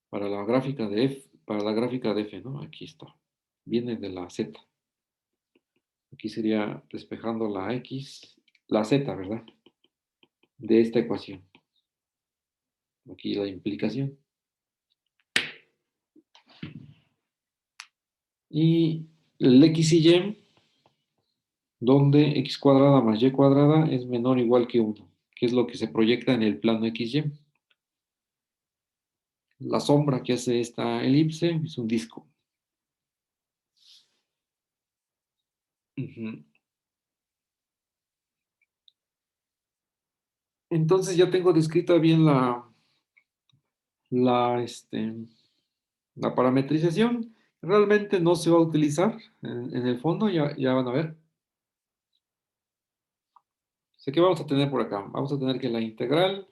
para la gráfica de F, ¿no? Aquí está. Viene de la Z. Aquí sería despejando la X, la Z, ¿verdad? De esta ecuación. Aquí la implicación. Y el X y Y, donde X cuadrada más Y cuadrada es menor o igual que 1, que es lo que se proyecta en el plano XY. La sombra que hace esta elipse es un disco. Ujú. Entonces ya tengo descrita bien la, este, la parametrización. Realmente no se va a utilizar en el fondo, ya van a ver. Sé que vamos a tener por acá. Vamos a tener que la integral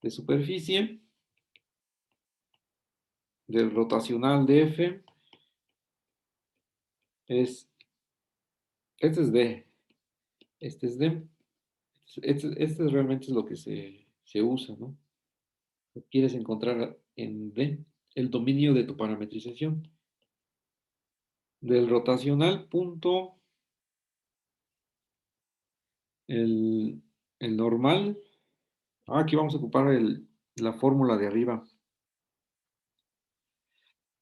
de superficie del rotacional de F es, este es D, este es D, este realmente es lo que se usa, ¿no? Quieres encontrar en D el dominio de tu parametrización. Del rotacional punto, el, el normal. Aquí vamos a ocupar la fórmula de arriba.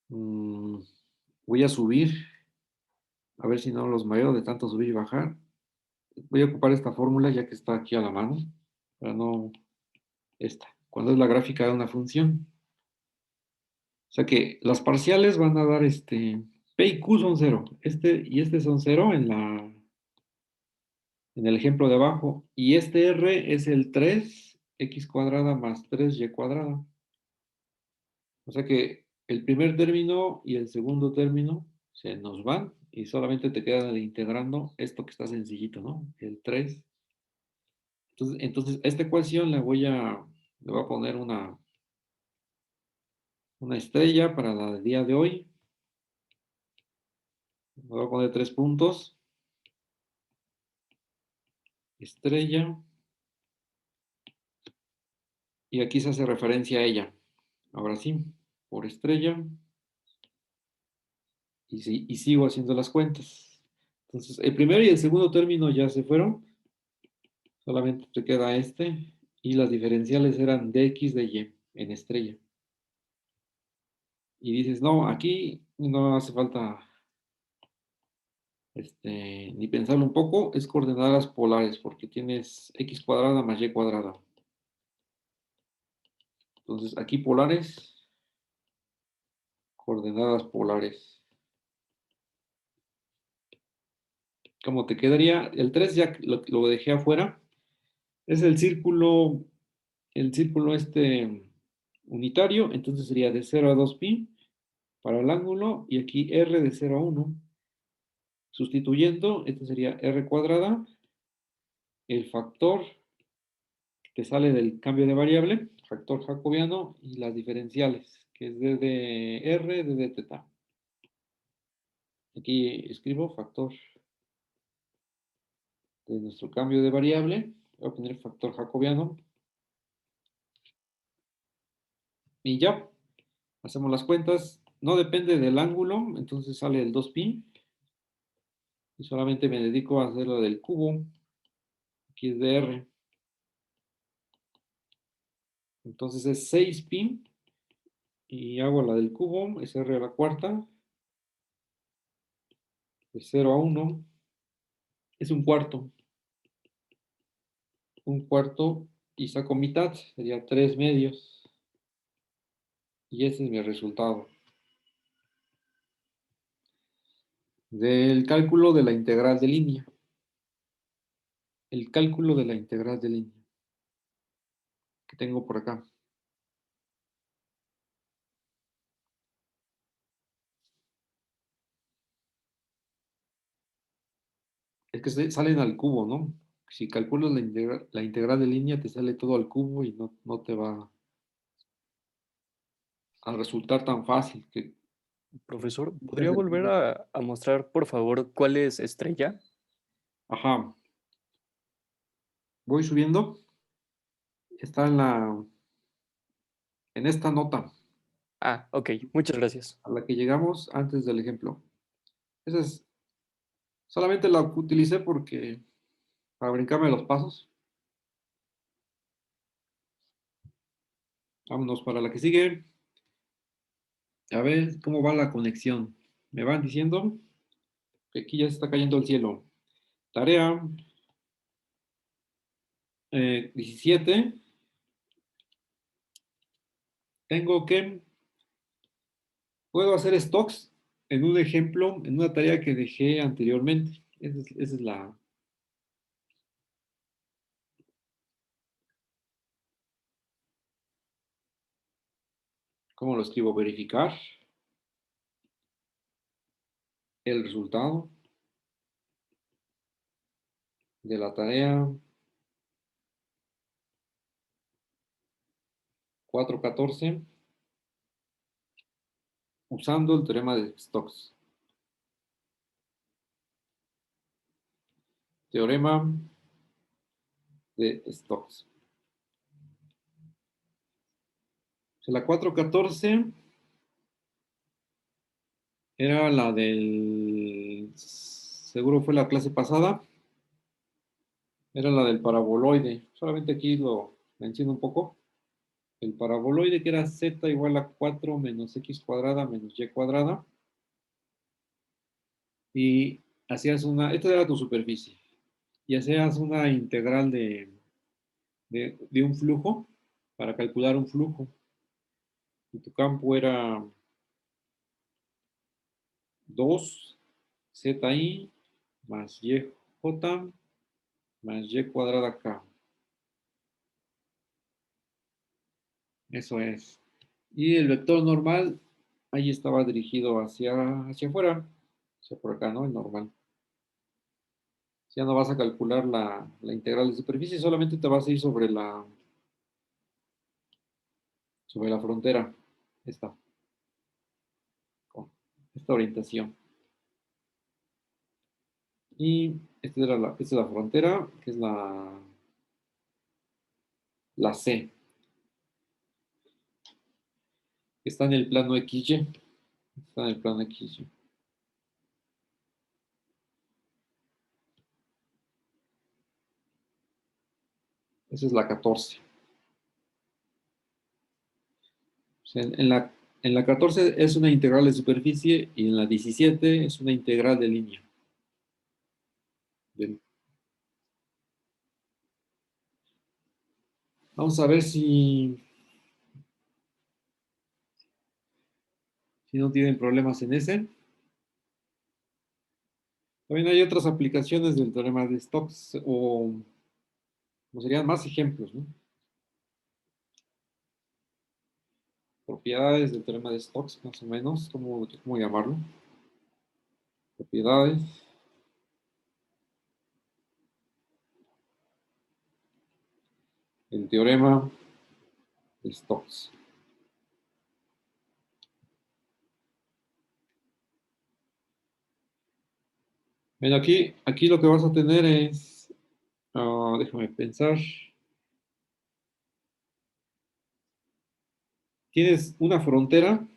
Mm, voy a subir, a ver si no los mareo de tanto subir y bajar. Voy a ocupar esta fórmula ya que está aquí a la mano, para no esta. Cuando es la gráfica de una función. O sea que las parciales van a dar P y Q son cero. Este y este son cero en el ejemplo de abajo. Y este R es el 3x cuadrada más 3y cuadrada. O sea que el primer término y el segundo término se nos van y solamente te queda integrando esto que está sencillito, ¿no? El 3. Entonces a esta ecuación le voy a poner una estrella para la del día de hoy. Le voy a poner 3 puntos. Estrella. Y aquí se hace referencia a ella. Ahora sí, por estrella. Y sigo haciendo las cuentas. Entonces, el primero y el segundo término ya se fueron. Solamente te queda este. Y las diferenciales eran de X de Y en estrella. Y dices, no, aquí no hace falta ni pensarlo un poco. Es coordenadas polares porque tienes X cuadrada más Y cuadrada. Entonces, aquí polares, coordenadas polares. ¿Cómo te quedaría? El 3 ya lo dejé afuera. Es el círculo unitario, entonces sería de 0 a 2pi para el ángulo y aquí r de 0 a 1. Sustituyendo, esto sería r cuadrada, el factor que sale del cambio de variable, factor jacobiano y las diferenciales, que es d de r, d de teta. Aquí escribo factor de nuestro cambio de variable, voy a poner factor jacobiano y ya, hacemos las cuentas. No depende del ángulo, entonces sale el 2pi. Y solamente me dedico a hacer lo del cubo. Aquí es de R. Entonces es 6pi. Y hago la del cubo, es R a la cuarta. De 0 a 1. Es un cuarto. Un cuarto. Y saco mitad. Sería 3 medios. Y ese es mi resultado. Del cálculo de la integral de línea. El cálculo de la integral de línea. Que tengo por acá. Es que salen al cubo, ¿no? Si calculas la integral de línea, te sale todo al cubo y no te va a resultar tan fácil. Profesor, ¿podría volver a mostrar, por favor, cuál es estrella? Ajá, voy subiendo. Está en esta nota Ah, ok, muchas gracias. a la que llegamos antes del ejemplo. Esa es, solamente la utilicé porque, para brincarme los pasos. Vámonos para la que sigue. A ver cómo va la conexión. Me van diciendo que aquí ya se está cayendo el cielo. Tarea 17. Tengo que, puedo hacer stocks en un ejemplo, en una tarea que dejé anteriormente. Esa es la, ¿cómo lo escribo? Verificar el resultado de la tarea 414 usando el teorema de Stokes. Teorema de Stokes. O sea, la 414 era la del, seguro fue la clase pasada, era la del paraboloide. Solamente aquí lo menciono un poco. El paraboloide que era z igual a 4 menos x cuadrada menos y cuadrada. Y hacías una, esta era tu superficie, y hacías una integral de un flujo para calcular un flujo. Y tu campo era 2 zi más yj más y cuadrada k. Eso es. Y el vector normal, ahí estaba dirigido hacia afuera, hacia por acá, ¿no? El normal. Ya no vas a calcular la integral de superficie, solamente te vas a ir sobre la frontera. Esta, con esta orientación. Y esta es la frontera, que es la C, que está en el plano XY. Está en el plano XY. Esa es la 14. O sea, en la 14 es una integral de superficie y en la 17 es una integral de línea. Bien. Vamos a ver si no tienen problemas en ese. También hay otras aplicaciones del teorema de Stokes o como serían más ejemplos, ¿no? Propiedades del teorema de Stokes, más o menos, ¿cómo llamarlo? Propiedades del teorema de Stokes. Bueno, aquí lo que vas a tener es, déjame pensar, tienes una frontera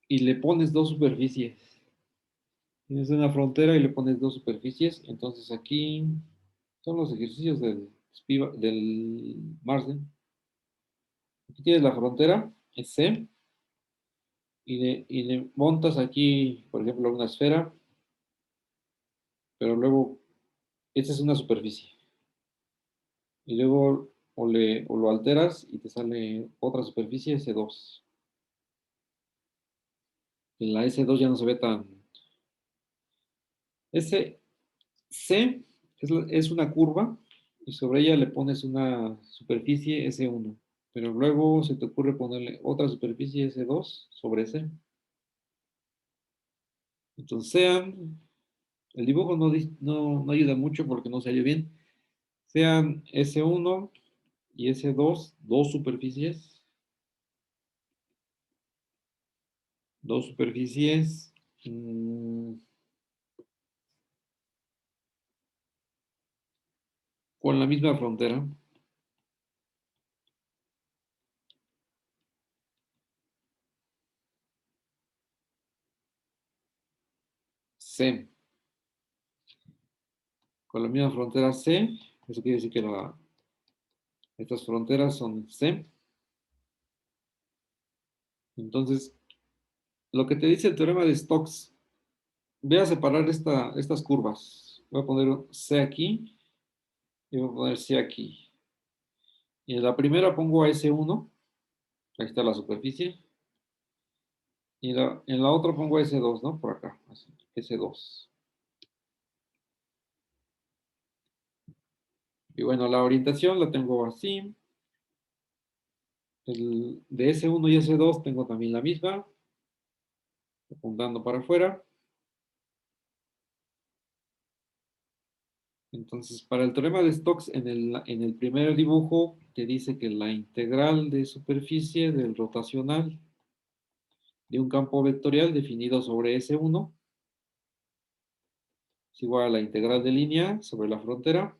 y le pones dos superficies. Tienes una frontera y le pones dos superficies. Entonces aquí son los ejercicios del Marsden. Aquí tienes la frontera, es C, y le montas aquí, por ejemplo, una esfera, pero luego, esta es una superficie. Y luego o lo alteras y te sale otra superficie, S2. En la S2 ya no se ve tan... Ese C es una curva y sobre ella le pones una superficie S1. Pero luego se te ocurre ponerle otra superficie S2 sobre C. Entonces sean, el dibujo no ayuda mucho porque no salió bien. Sean S1 y S2, dos superficies con la misma frontera. C. Con la misma frontera C, eso quiere decir que estas fronteras son C. Entonces, lo que te dice el teorema de Stokes, voy a separar estas curvas. Voy a poner C aquí y voy a poner C aquí. Y en la primera pongo a S1, ahí está la superficie. Y en la otra pongo S2, ¿no? Por acá, así, S2. Y bueno, la orientación la tengo así. De S1 y S2 tengo también la misma, apuntando para afuera. Entonces, para el teorema de Stokes, en el primer dibujo te dice que la integral de superficie del rotacional de un campo vectorial definido sobre S1 es igual a la integral de línea sobre la frontera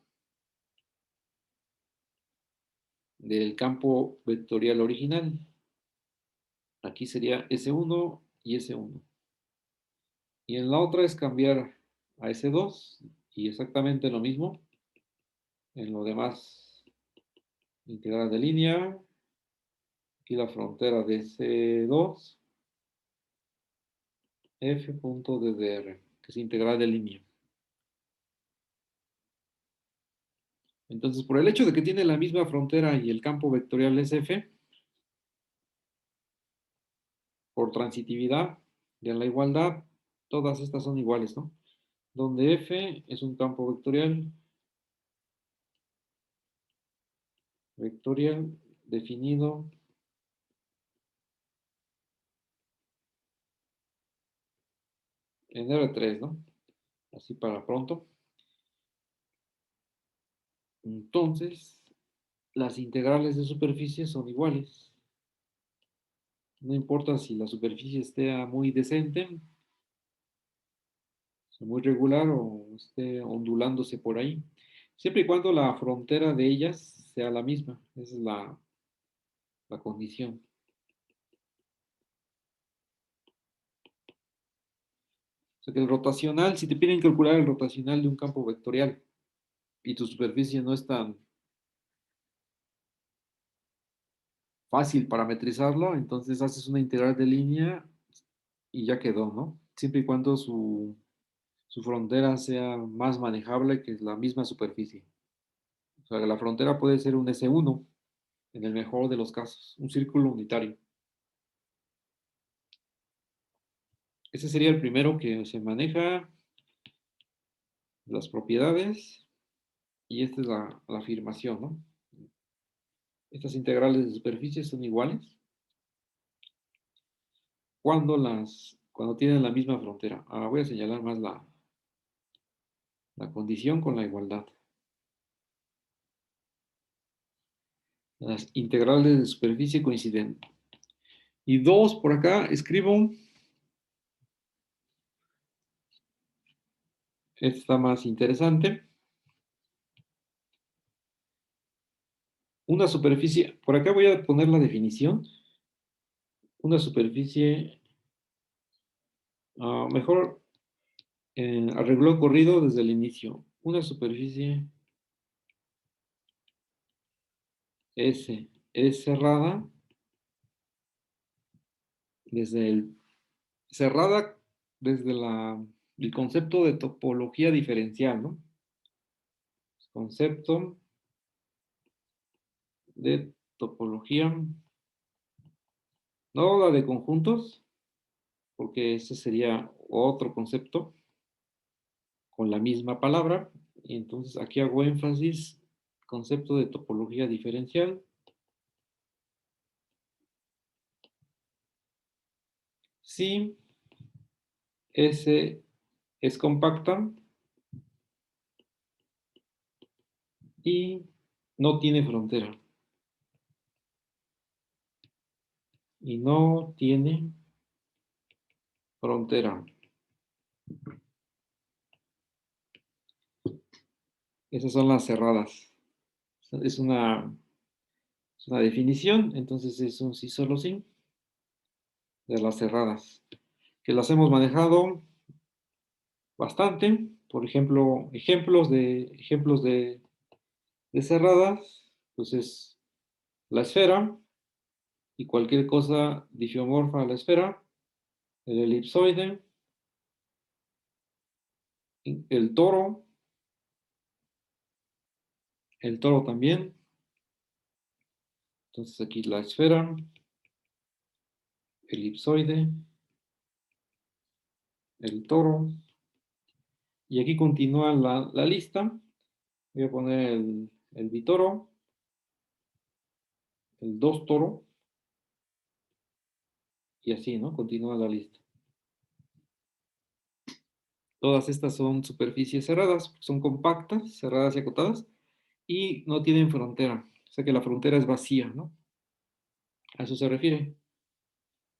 del campo vectorial original. Aquí sería S1 y S1. Y en la otra es cambiar a S2 y exactamente lo mismo. En lo demás, integral de línea. Aquí la frontera de S2, F.ddr, que es integral de línea. Entonces, por el hecho de que tiene la misma frontera y el campo vectorial es F, por transitividad de la igualdad, todas estas son iguales, ¿no? Donde F es un campo vectorial definido en R3, ¿no? Así para pronto. Entonces, las integrales de superficie son iguales. No importa si la superficie esté muy decente, muy regular o esté ondulándose por ahí, siempre y cuando la frontera de ellas sea la misma. Esa es la condición. O sea que el rotacional, si te piden calcular el rotacional de un campo vectorial y tu superficie no es tan fácil parametrizarlo, entonces haces una integral de línea y ya quedó, ¿no? Siempre y cuando su frontera sea más manejable que la misma superficie. O sea, que la frontera puede ser un S1 en el mejor de los casos, un círculo unitario. Ese sería el primero que se maneja, las propiedades, y esta es la afirmación, ¿no? Estas integrales de superficie son iguales cuando tienen la misma frontera. Ahora voy a señalar más la condición con la igualdad. Las integrales de superficie coinciden. Y dos, por acá escribo, esta está más interesante. Una superficie, por acá voy a poner la definición. Una superficie, mejor arregló corrido desde el inicio. Una superficie S es cerrada desde cerrada desde el concepto de topología diferencial, ¿no? Concepto de topología, no la de conjuntos, porque ese sería otro concepto con la misma palabra. Y entonces aquí hago énfasis, concepto de topología diferencial. Si S es compacta y no tiene frontera. Y no tiene frontera. Esas son las cerradas. Es una definición, entonces es un sí solo sí de las cerradas, que las hemos manejado bastante. Por ejemplo, ejemplos de cerradas, pues es la esfera y cualquier cosa difiomorfa a la esfera, el elipsoide, el toro también. Entonces aquí la esfera, elipsoide, el toro. Y aquí continúa la lista. Voy a poner el bitoro, el dos toro, y así, ¿no? Continúa la lista. Todas estas son superficies cerradas, son compactas, cerradas y acotadas, y no tienen frontera. O sea que la frontera es vacía, ¿no? A eso se refiere.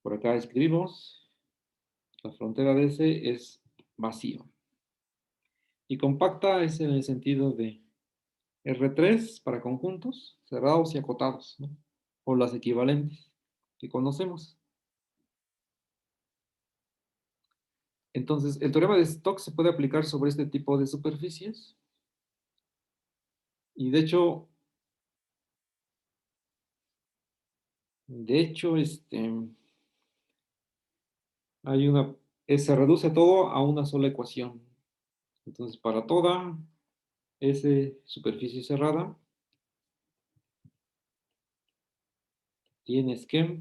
Por acá escribimos, la frontera de ese es vacío. Y compacta es en el sentido de R3 para conjuntos, cerrados y acotados, ¿no? O las equivalentes que conocemos. Entonces, el teorema de Stokes se puede aplicar sobre este tipo de superficies. Y de hecho, se reduce todo a una sola ecuación. Entonces, para toda S superficie cerrada, tienes que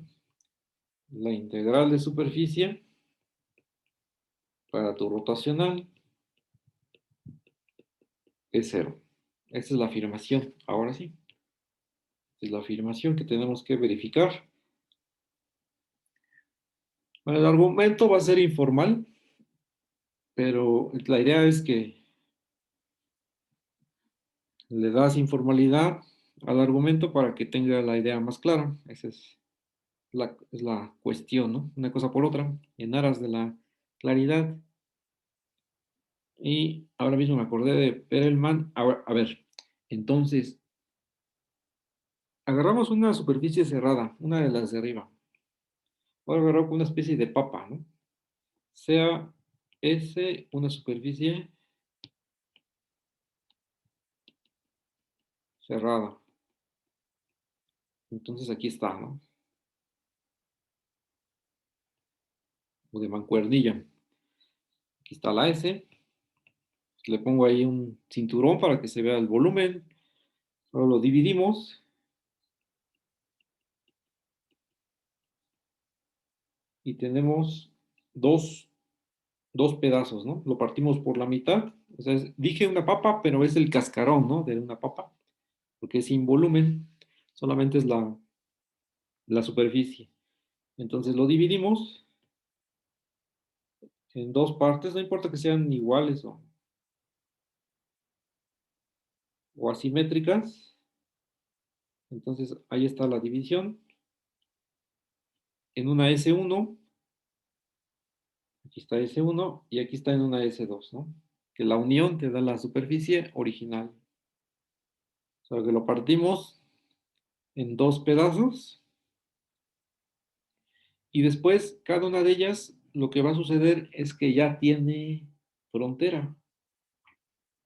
la integral de superficie para tu rotacional es cero. Esta es la afirmación. Ahora sí, esta es la afirmación que tenemos que verificar. Bueno, el argumento va a ser informal, pero la idea es que le das informalidad al argumento para que tenga la idea más clara. Esa es la cuestión, ¿no? Una cosa por otra, en aras de la claridad. Y ahora mismo me acordé de Perelman. A ver, entonces, agarramos una superficie cerrada, una de las de arriba. Voy a agarrar una especie de papa, ¿no? Sea S una superficie cerrada. Entonces aquí está, ¿no? O de mancuernilla. Aquí está la S. Le pongo ahí un cinturón para que se vea el volumen. Ahora lo dividimos y tenemos dos, dos pedazos, ¿no? Lo partimos por la mitad. O sea, dije una papa, pero es el cascarón, ¿no? De una papa, porque es sin volumen, solamente es la superficie. Entonces lo dividimos en dos partes, no importa que sean iguales o asimétricas. Entonces ahí está la división. En una S1, aquí está S1 y aquí está en una S2, ¿no? Que la unión te da la superficie original. O sea, que lo partimos en dos pedazos y después cada una de ellas lo que va a suceder es que ya tiene frontera.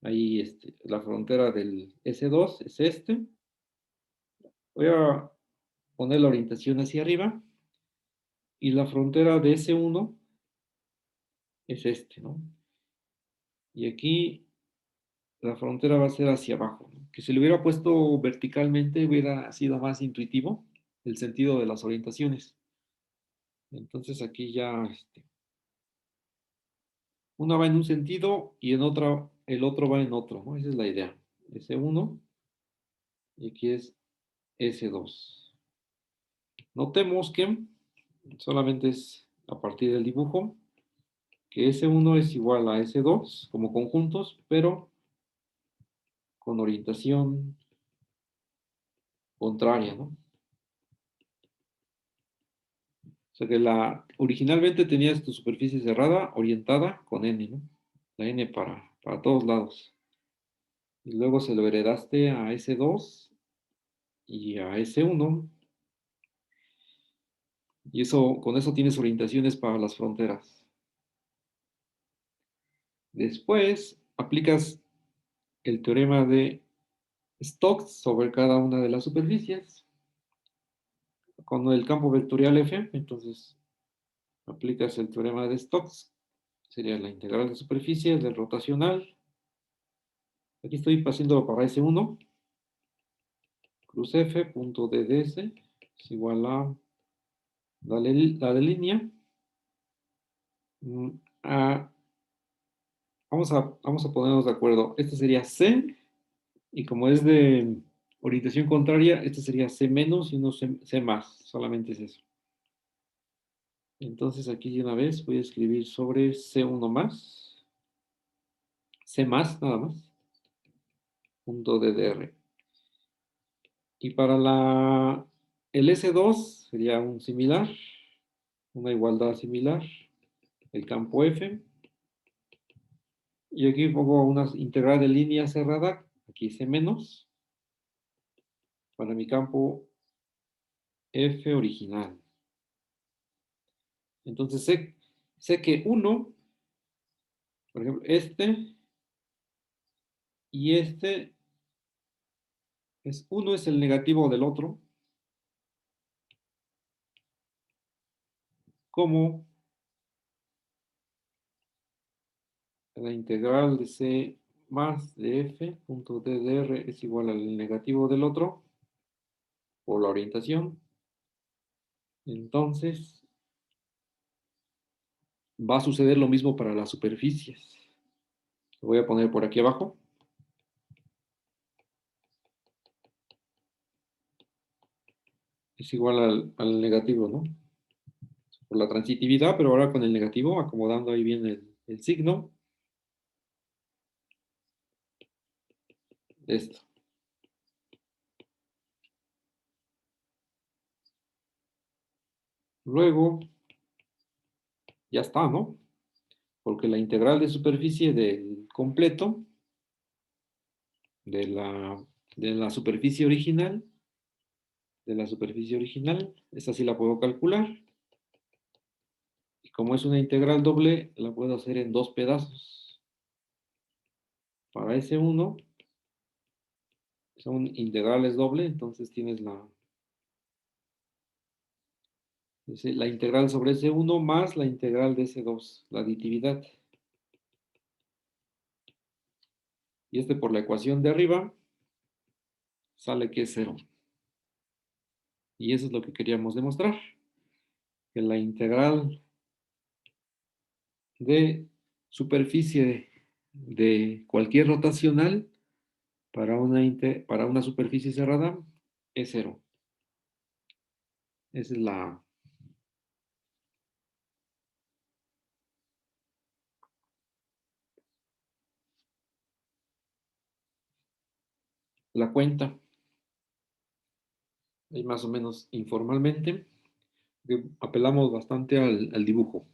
Ahí la frontera del S2 es este. Voy a poner la orientación hacia arriba y la frontera de S1 es este, ¿no? Y aquí la frontera va a ser hacia abajo, ¿no? Que si lo hubiera puesto verticalmente hubiera sido más intuitivo el sentido de las orientaciones. Entonces aquí ya una va en un sentido y en otra el otro va en otro, ¿no? Esa es la idea. S1 y aquí es S2. Notemos que solamente es a partir del dibujo que S1 es igual a S2 como conjuntos, pero con orientación contraria, ¿no? O sea que originalmente tenías tu superficie cerrada orientada con N, ¿no? La N para todos lados. Y luego se lo heredaste a S2 y a S1. Y con eso tienes orientaciones para las fronteras. Después aplicas el teorema de Stokes sobre cada una de las superficies. Con el campo vectorial F, entonces aplicas el teorema de Stokes. Sería la integral de superficie del rotacional. Aquí estoy pasándolo para S1. Cruz F, punto DDS, es igual a la de línea. A, vamos a ponernos de acuerdo. Este sería C, y como es de orientación contraria, este sería C menos y no C más. Solamente es eso. Entonces aquí de una vez voy a escribir sobre C1 más, C más nada más, punto DDR. Y para el S2 sería un similar, una igualdad similar, el campo F. Y aquí pongo una integral de línea cerrada, aquí C menos, para mi campo F original. Entonces sé que uno, por ejemplo, este y este, uno es el negativo del otro, como la integral de C más de F punto DDR es igual al negativo del otro por la orientación. Entonces va a suceder lo mismo para las superficies. Lo voy a poner por aquí abajo. Es igual al negativo, ¿no? Por la transitividad, pero ahora con el negativo, acomodando ahí bien el signo. Esto. Luego, ya está, ¿no? Porque la integral de superficie del completo, de la superficie original, esta sí la puedo calcular. Y como es una integral doble, la puedo hacer en dos pedazos. Para ese uno, son integrales doble, entonces tienes la integral sobre ese 1 más la integral de ese 2, la aditividad. Y este por la ecuación de arriba sale que es 0. Y eso es lo que queríamos demostrar, que la integral de superficie de cualquier rotacional para una superficie cerrada es 0. Esa es la cuenta, ahí más o menos informalmente, que apelamos bastante al dibujo.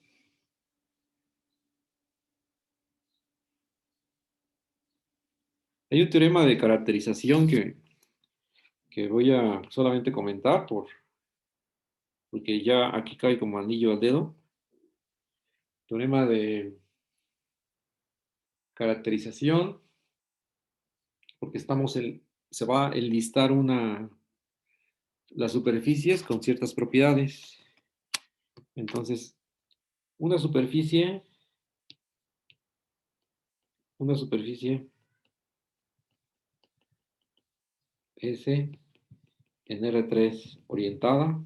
Hay un teorema de caracterización que voy a solamente comentar porque ya aquí cae como anillo al dedo. Teorema de caracterización, porque se va a enlistar las superficies con ciertas propiedades. Entonces, una superficie S en R3 orientada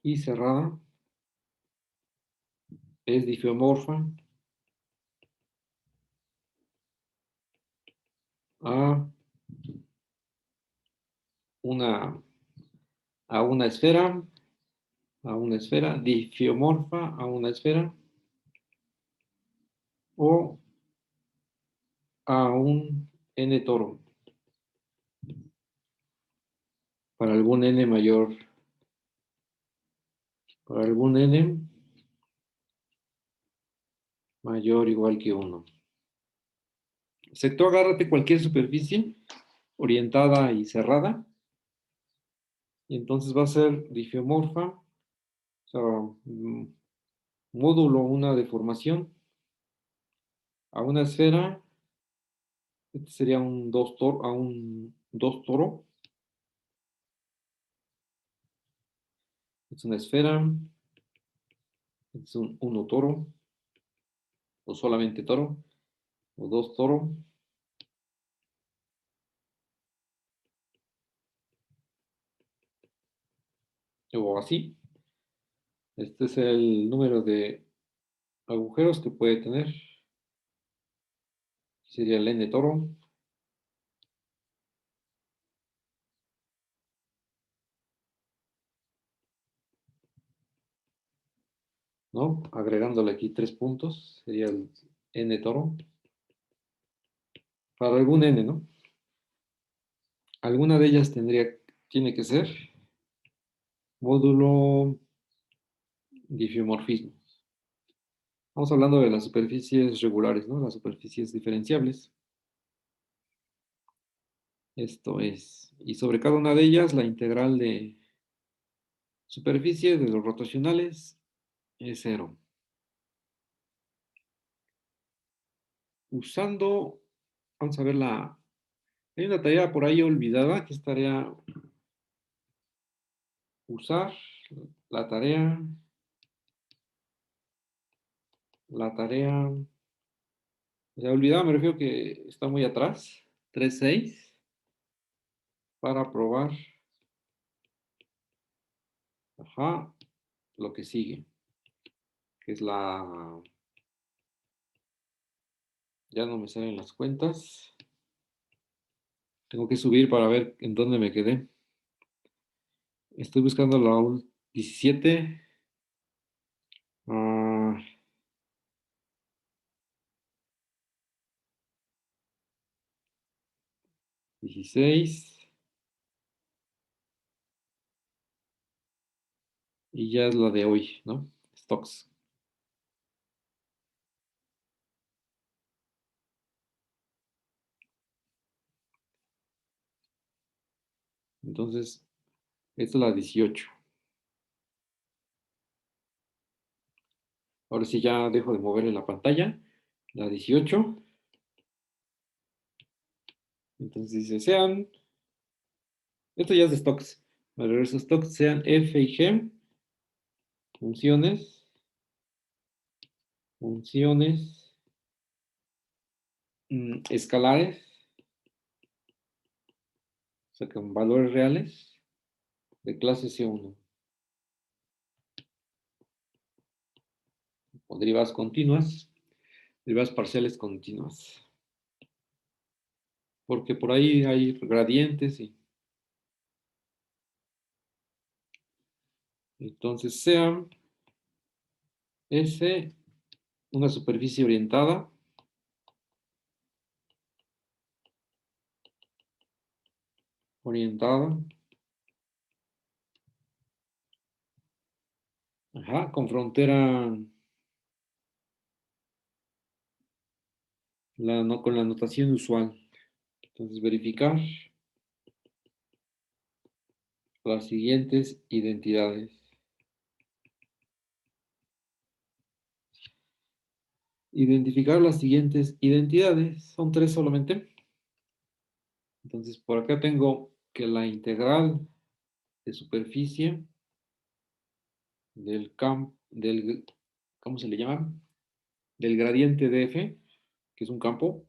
y cerrada es difeomorfa a una, a una esfera, difeomorfa a una esfera o a un n toro para algún n mayor, para algún n mayor o igual que 1. Tú agárrate cualquier superficie orientada y cerrada, y entonces va a ser difeomorfa, o sea, módulo una deformación a una esfera. Este sería un 2 toro, a un 2 toro. Es una esfera. Es un 1 toro. O solamente toro. O 2 toro. O así. Este es el número de agujeros que puede tener. Sería el n toro. ¿No? Agregándole aquí 3 puntos. Sería el n toro. Para algún n, ¿no? Alguna de ellas tiene que ser módulo difeomorfismo. Estamos hablando de las superficies regulares, ¿no? Las superficies diferenciables. Esto es, y sobre cada una de ellas la integral de superficie de los rotacionales es 0. Usando, vamos a ver hay una tarea por ahí olvidada que es tarea usar, la tarea, o sea, olvidada me refiero que está muy atrás, 3.6, para probar, ajá, lo que sigue, que es ya no me salen las cuentas, tengo que subir para ver en dónde me quedé. Estoy buscando la 17, 16, y ya es la de hoy, ¿no? Stocks. Entonces, esta es la 18. Ahora sí ya dejo de mover en la pantalla. La 18. Entonces dice, esto ya es de stocks. Me regreso a stocks, sean F y G, funciones, escalares, o sea, con valores reales de clase C1. O derivadas continuas, derivadas parciales continuas. Porque por ahí hay gradientes y entonces sea S una superficie orientada, ajá, con frontera, con la notación usual. Entonces verificar las siguientes identidades. Identificar las siguientes identidades, son 3 solamente. Entonces por acá tengo que la integral de superficie ¿cómo se le llama? Del gradiente de F, que es un campo,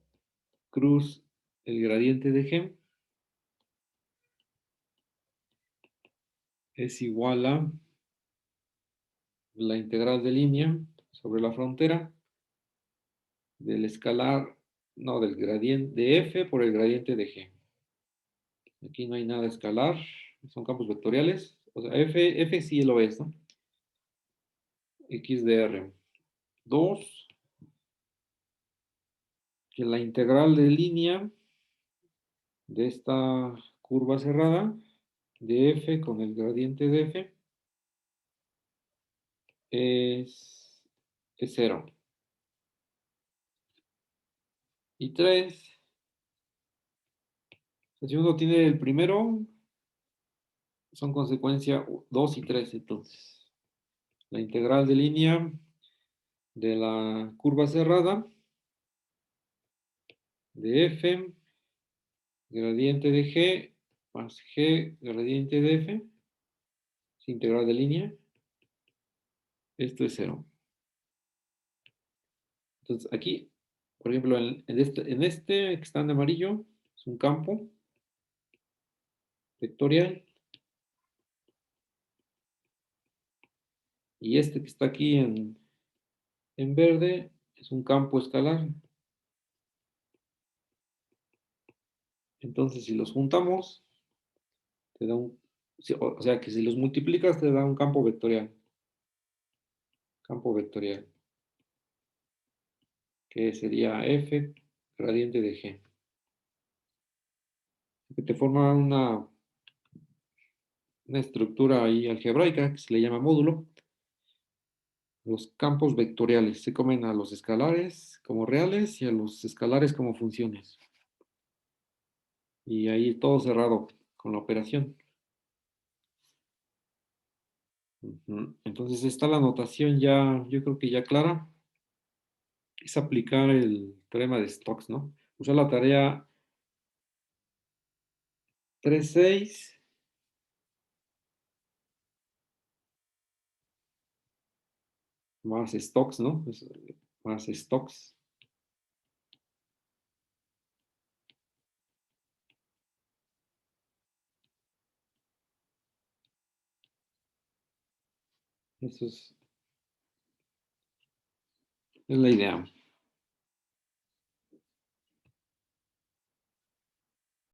cruz el gradiente de G, es igual a la integral de línea sobre la frontera del escalar, no, del gradiente de F por el gradiente de G. Aquí no hay nada escalar, son campos vectoriales. O sea, F sí lo es, ¿no? X de R. 2, que la integral de línea de esta curva cerrada de F con el gradiente de F es 0. Y 3, si uno tiene el primero, son consecuencia 2 y 3, entonces. La integral de línea de la curva cerrada de f, gradiente de g, más g, gradiente de f, es integral de línea. Esto es cero. Entonces aquí, por ejemplo, en este que está en amarillo, es un campo vectorial. Y este que está aquí en verde es un campo escalar. Entonces, si los juntamos, te da un, o sea que si los multiplicas, te da un campo vectorial. Campo vectorial, que sería f gradiente de g. Que te forma una estructura ahí algebraica que se le llama módulo. Los campos vectoriales se comen a los escalares como reales y a los escalares como funciones. Y ahí todo cerrado con la operación. Entonces está la notación ya, yo creo que ya clara. Es aplicar el teorema de Stokes, ¿no? Usar la tarea 3.6 más Stokes, ¿no? Más Stokes. Eso es la idea.